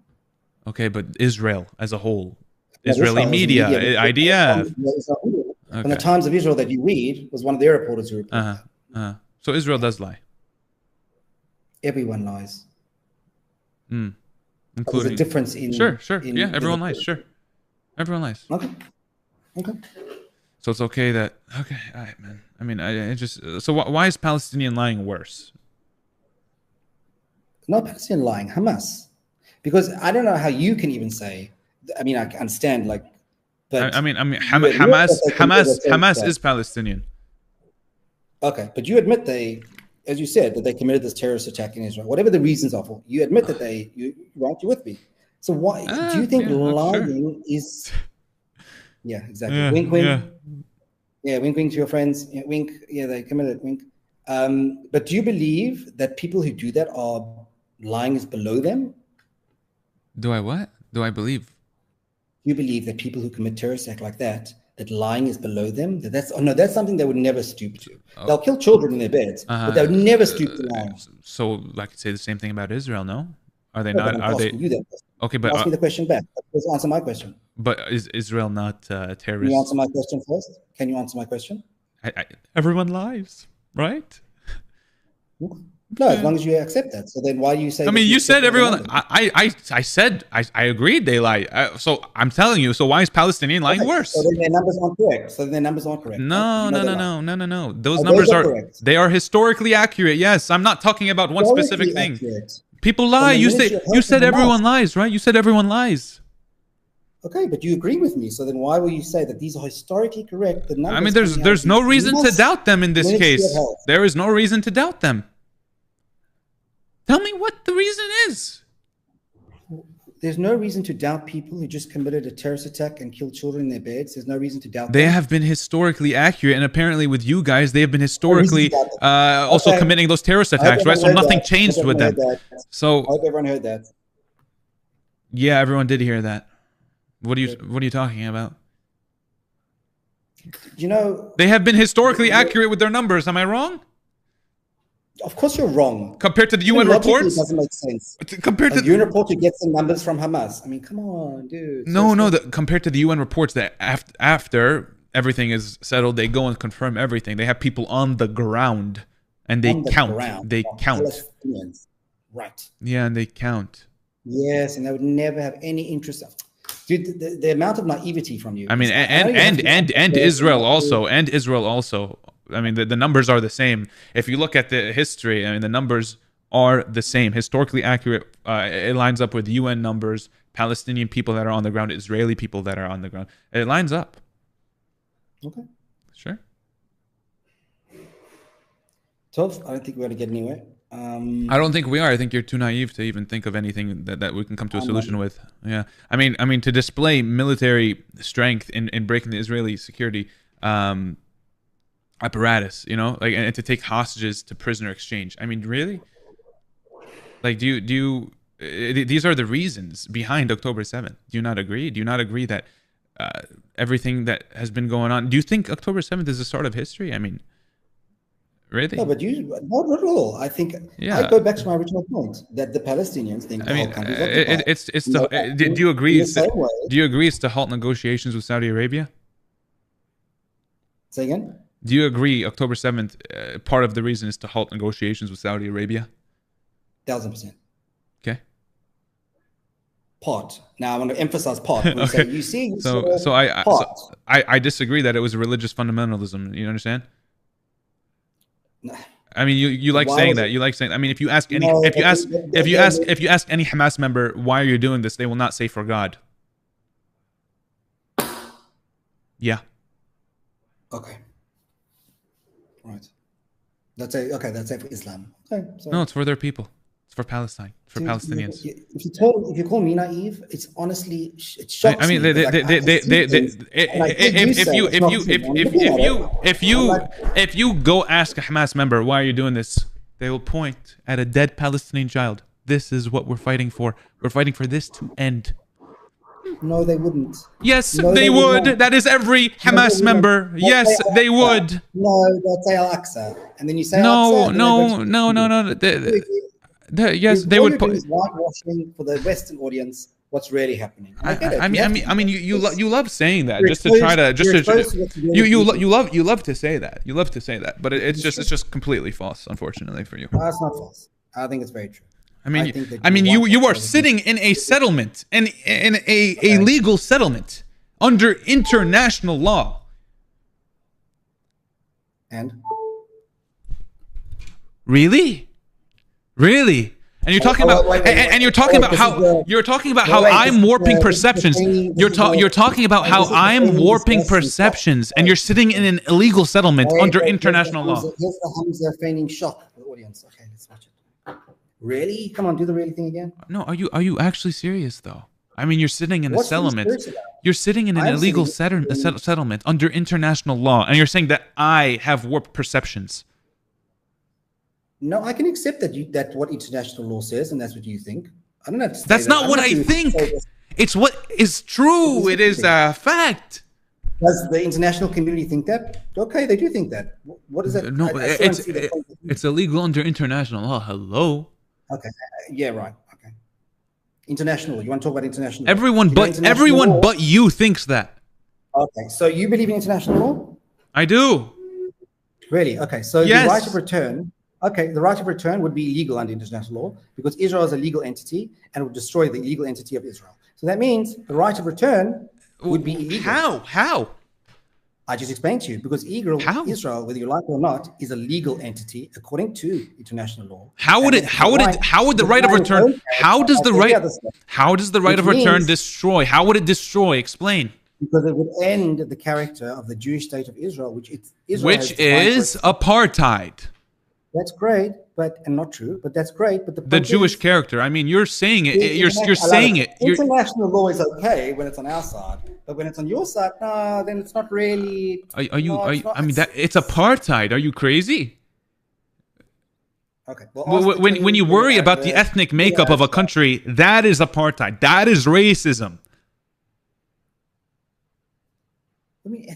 Okay, but Israel as a whole, Israeli media, IDF.
From the Times of Israel that you read was one of their reporters who reported that.
So Israel does lie.
Everyone lies.
Including
there's a difference in
sure. Yeah, everyone lies. Sure, everyone lies.
Okay.
So it's okay that all right, man. I mean, I just so why is Palestinian lying worse?
Not Palestinian lying, Hamas, because I don't know how you can even say. I mean, I understand but
I mean, Hamas is Palestinian.
Okay, but you admit as you said, that they committed this terrorist attack in Israel. Whatever the reasons are for, you admit that you're with me. So why do you think lying is? Yeah, exactly.
Yeah,
wink, wink. Yeah, wink, wink to your friends. Yeah, wink. Yeah, they committed. Wink. But do you believe that people who do that are lying is below them?
Do I what? Do I believe?
You believe that people who commit terrorist act like that lying is below them? That's something they would never stoop to. They'll kill children in their beds, but they would never stoop to lying.
So I could say the same thing about Israel, no? Are they not? Are they? Okay, but
ask me the question back. Let's answer my question.
But is Israel not terrorist?
Can you answer my question first? Can you answer my question?
Everyone lies, right?
No, as long as you accept that. So then why do you say...
I mean, you said everyone... I said I agreed they lie. So I'm telling you, so why is Palestinian lying worse?
So then their numbers aren't correct.
No. Those numbers are... Correct. They are historically accurate, yes. I'm not talking about one specific thing. Accurate. People lie. You said everyone lies, right? You said everyone lies.
Okay, but you agree with me. So then why will you say that these are historically correct? The numbers
I mean, there's no reason to doubt them in this case. There is no reason to doubt them. Tell me what the reason is.
There's no reason to doubt people who just committed a terrorist attack and killed children in their beds. There's no reason to doubt
them. They have been historically accurate, and apparently with you guys, they have been historically also committing those terrorist attacks, right? So nothing changed with them. So
I hope everyone heard that.
Yeah, everyone did hear that. What are you talking about?
You know,
they have been historically accurate with their numbers. Am I wrong?
Of course you're wrong.
Compared to the UN reports?
It doesn't make sense.
Compared to
the UN report, you get some numbers from Hamas. I mean, come on, dude.
Compared to the UN reports that after everything is settled, they go and confirm everything. They have people on the ground and they count. They count.
Right.
Yeah, and they count.
Yes, and they would never have any interest. Dude, the amount of naivety from you.
I mean, and Israel also. I mean, the numbers are the same. If you look at the history, I mean, the numbers are the same. Historically accurate. It lines up with UN numbers, Palestinian people that are on the ground, Israeli people that are on the ground. It lines up.
Okay.
Sure.
12th, I don't think we're going to get anywhere.
I don't think we are. I think you're too naive to even think of anything that we can come to a solution with. Yeah, I mean, to display military strength in breaking the Israeli security apparatus, you know, like, and to take hostages to prisoner exchange. I mean, really? Like, do you? These are the reasons behind October 7th. Do you not agree? Do you not agree that everything that has been going on? Do you think October 7th is the start of history? I mean, really?
No, but not at all. I think I go back to my original point that the Palestinians think the whole country is occupied.
Do you agree? Do you agree it's to halt negotiations with Saudi Arabia?
Say again?
Do you agree October 7th, part of the reason is to halt negotiations with Saudi Arabia?
1000%.
Okay.
Part. Now I want to emphasize part. Okay. You see,
I disagree that it was religious fundamentalism. You understand? I mean, you like saying that. You like saying. I mean, if you ask any if you ask any Hamas member why are you doing this, they will not say for God. Yeah.
Okay. Right. That's it for Islam. Okay. So.
No, it's for their people. It's for Palestine. It's for Palestinians.
If you call me naive, it's honestly it shocks
I mean,
me.
If you go ask a Hamas member why are you doing this, they will point at a dead Palestinian child. This is what we're fighting for. We're fighting for this to end.
No, they wouldn't.
Yes, they would. That is every Hamas member. Yes, they would.
No, they'll say Al-Aqsa, and then you say
no. Yes, they would.
Whitewashing for the Western audience. What's really happening? I
mean, you love saying that just to try to you love to say that. You love to say that, but it's just completely false, unfortunately for you.
No, it's not false. I think it's very true.
I mean, you are sitting in a settlement and in a legal settlement under international law.
And
really? And you're talking about how I'm warping perceptions. You're talking about how I'm warping perceptions, and you're sitting in an illegal settlement under international law.
Here's the Hamza feigning shock for the audience. Okay, let's watch it. Really? Come on, do the really thing again.
No, are you actually serious though? I mean, you're sitting in a settlement. You're sitting in an illegal settlement under international law, and you're saying that I have warped perceptions.
No, I can accept that what international law says, and that's what you think. I don't have to say
that's not what I think. It's what is true. It is a fact.
Does the international community think that? Okay, they do think that. What is it?
No, it's illegal under international law. Hello.
Okay. Yeah. Right. Okay. International. You want to talk about international?
Everyone but you thinks that.
Okay. So you believe in international law?
I do.
Really? Okay. So
yes.
The right of return. Okay, the right of return would be illegal under international law because Israel is a legal entity and would destroy the legal entity of Israel. So that means the right of return would be illegal.
How?
I just explained to you because Israel, whether you like it or not, is a legal entity according to international law. How would
the right of return? How does the right of return destroy? How would it destroy? Explain.
Because it would end the character of the Jewish state of Israel, which is
apartheid.
That's great, and not true, but that's great. But
the Jewish character. I mean, you're saying it. You're saying it.
International law is okay when it's on our side, but when it's on your side, then it's not really.
I mean, it's apartheid. Are you crazy?
Okay. Well,
when you worry about the ethnic makeup of a country, that is apartheid. That is racism.
I mean,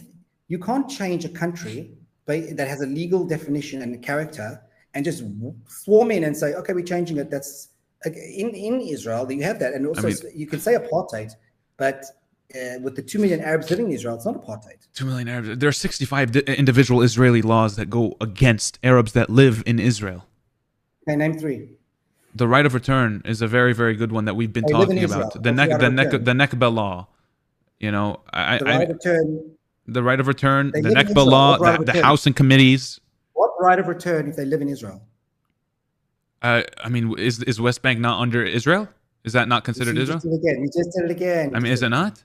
you can't change a country that has a legal definition and a character and just swarm in and say, okay, we're changing it. That's in Israel, you have that. And also you can say apartheid, but with the 2 million Arabs living in Israel, it's not apartheid.
2 million Arabs. There are 65 individual Israeli laws that go against Arabs that live in Israel.
Okay, name 3.
The right of return is a very, very good one that we've been talking about. The Nakba law. You know, the right of return, the Nakba law, the Housing committees.
What right of return if they live in Israel?
I mean, is West Bank not under Israel? Is that not considered Israel?
You just did it again.
I mean, is it not?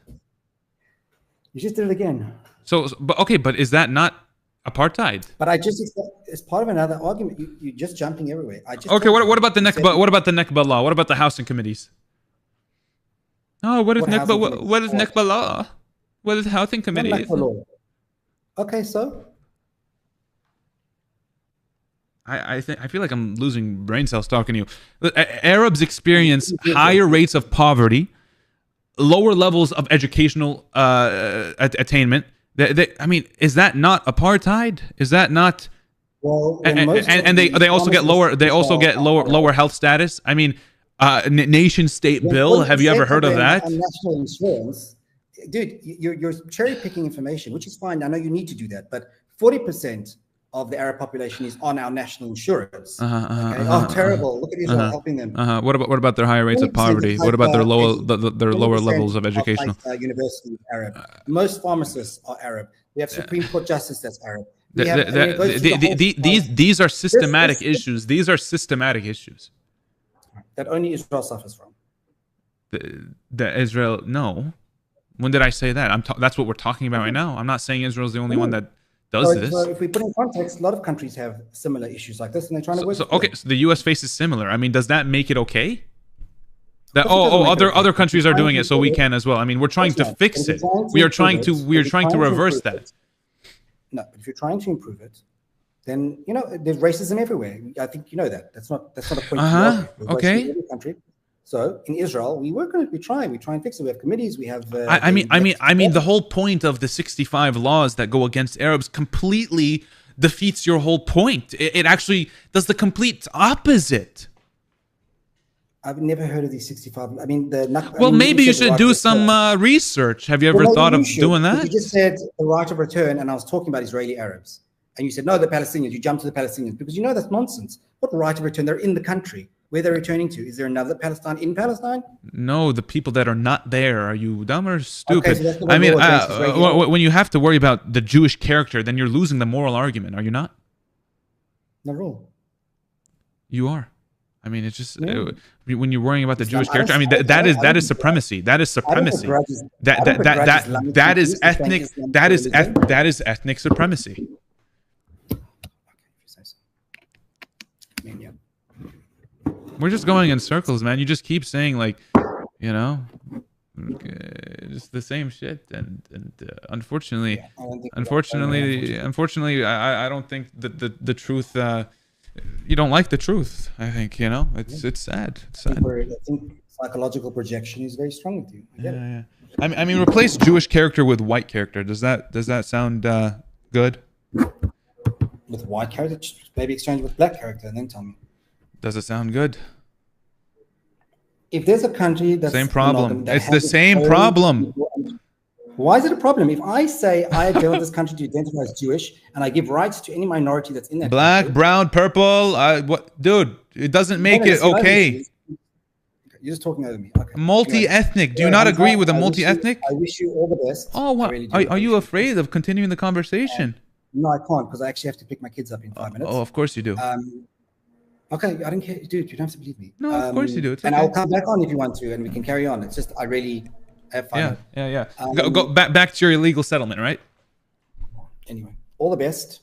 You just did it again.
But is that not Apartheid.
But I just, it's part of another argument. You're just jumping everywhere.
Okay, what about the Nakba? What about the Nakba law? What about the housing committees? Oh, what is Nakba? What is Nakba law? What is housing committees?
Okay, so
I feel like I'm losing brain cells talking to you. Arabs experience higher rates of poverty, lower levels of educational attainment. I mean, is that not apartheid? Is that not?
Well,
and they also get lower. They also get lower health status. I mean, nation state bill. Have you ever heard of that?
National insurance, dude. You're cherry picking information, which is fine. I know you need to do that, but 40% of the Arab population is on our national insurance. Oh, terrible! Look at Israel helping them.
What about their higher rates of poverty? What about their lower levels of educational?
University is Arab. Most pharmacists are Arab. We have Supreme Court justice that's Arab.
These are systematic issues. These are systematic issues
that only Israel suffers from.
The Israel, no. When did I say that? That's what we're talking about right now. I'm not saying Israel's the only one that does this.
So if we put in context, a lot of countries have similar issues like this, and they're trying to work.
So the U.S. faces similar. I mean, does that make it okay? That other countries are doing it, so we can as well. I mean, we're trying to fix it. We are trying to reverse that.
No, but if you're trying to improve it, then there's racism everywhere. I think you know that. That's not a point.
Okay.
In every country. So in Israel, we work on it. We try and fix it. We have committees. We have.
I mean, the whole point of the 65 laws that go against Arabs completely defeats your whole point. It actually does the complete opposite.
I've never heard of these 65. I mean,
maybe you should do some research. Have you ever thought of doing that?
You just said the right of return, and I was talking about Israeli Arabs, and you said no, the Palestinians. You jumped to the Palestinians because that's nonsense. What right of return? They're in the country. Where they're returning to? Is there another Palestine in Palestine? No,
the people that are not there. Are you dumb or stupid?
Okay, so
I mean, when you have to worry about the Jewish character, then you're losing the moral argument. Are you not?
Not at all.
You are. I mean, it's just when you're worrying about the Jewish character. I mean, that is supremacy. That is supremacy. That is ethnic. That is ethnic supremacy. We're just going in circles, man. You just keep saying just the same shit, and unfortunately, I don't think that the truth. You don't like the truth. I think it's sad. It's sad.
I think psychological projection is very strong with you.
Yeah. I mean, replace Jewish character with white character. Does that sound good?
With white character, maybe exchange with black character, and then tell me.
Does it sound good?
If there's a country that's
same problem, it's the same problem.
Why is it a problem? If I say I want this country to identify as Jewish and I give rights to any minority that's in that
black, brown, purple, what, dude? It doesn't make it okay.
You're just talking over me. Okay.
Multi-ethnic. Do you not agree with a multi-ethnic?
I wish you all the best.
Oh, what? Are you afraid of continuing the conversation?
No, I can't because I actually have to pick my kids up in 5 minutes.
Oh, of course you do.
Okay, I don't care, dude. You don't have to believe me.
No, of course you do. It's
and I'll come back on if you want to, and we can carry on. It's just I really have fun.
Yeah. Go back to your illegal settlement, right?
Anyway, all the best.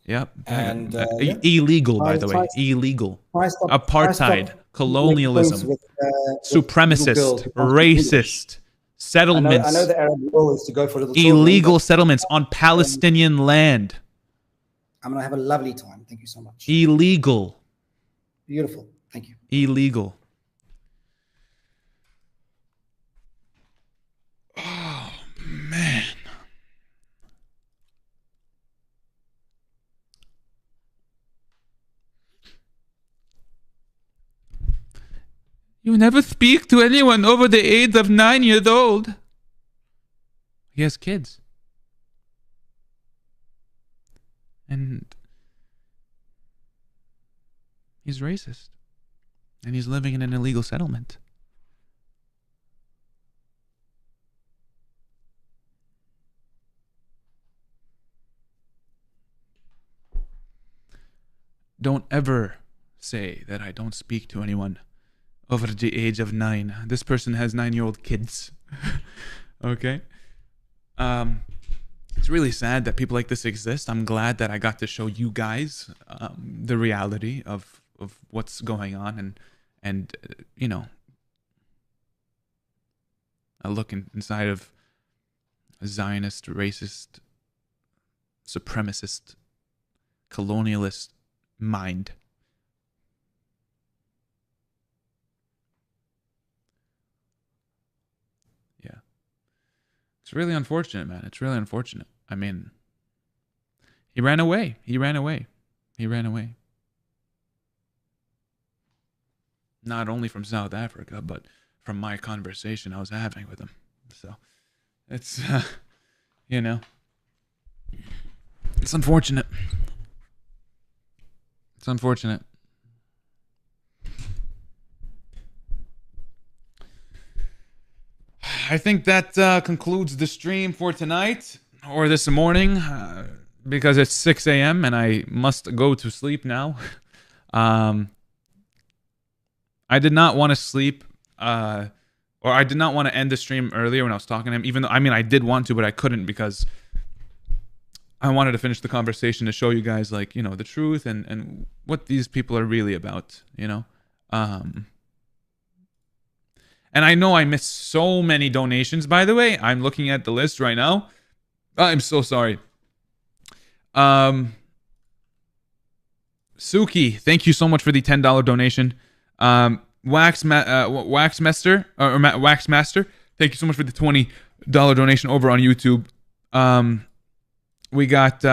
Yeah.
And
illegal, by the way, illegal. Apartheid, colonialism, supremacist, racist. Settlements.
I know the Arab rule is to go for a little
illegal settlements on Palestinian land.
I'm gonna have a lovely time. Thank you so much.
Illegal.
Beautiful. Thank you.
Illegal. Oh man. You never speak to anyone over the age of 9 years old. He has kids. And he's racist. And he's living in an illegal settlement. Don't ever say that I don't speak to anyone over the age of 9. This person has 9-year-old kids. Okay? it's really sad that people like this exist. I'm glad that I got to show you guys the reality of what's going on, and you know, a look inside of a Zionist, racist, supremacist, colonialist mind. Yeah. It's really unfortunate, man. It's really unfortunate. I mean, he ran away. He ran away. He ran away. Not only from South Africa, but from my conversation I was having with him. So it's, you know, it's unfortunate. It's unfortunate. I think that concludes the stream for tonight, or this morning, because it's 6 a.m. and I must go to sleep now. I did not want to sleep, or I did not want to end the stream earlier when I was talking to him, even though, I mean, I did want to, but I couldn't because I wanted to finish the conversation to show you guys, like, you know, the truth and what these people are really about, you know? And I know I missed so many donations, by the way. I'm looking at the list right now. I'm so sorry. Suki, thank you so much for the $10 donation. Waxmaster, thank you so much for the $20 donation over on YouTube. We got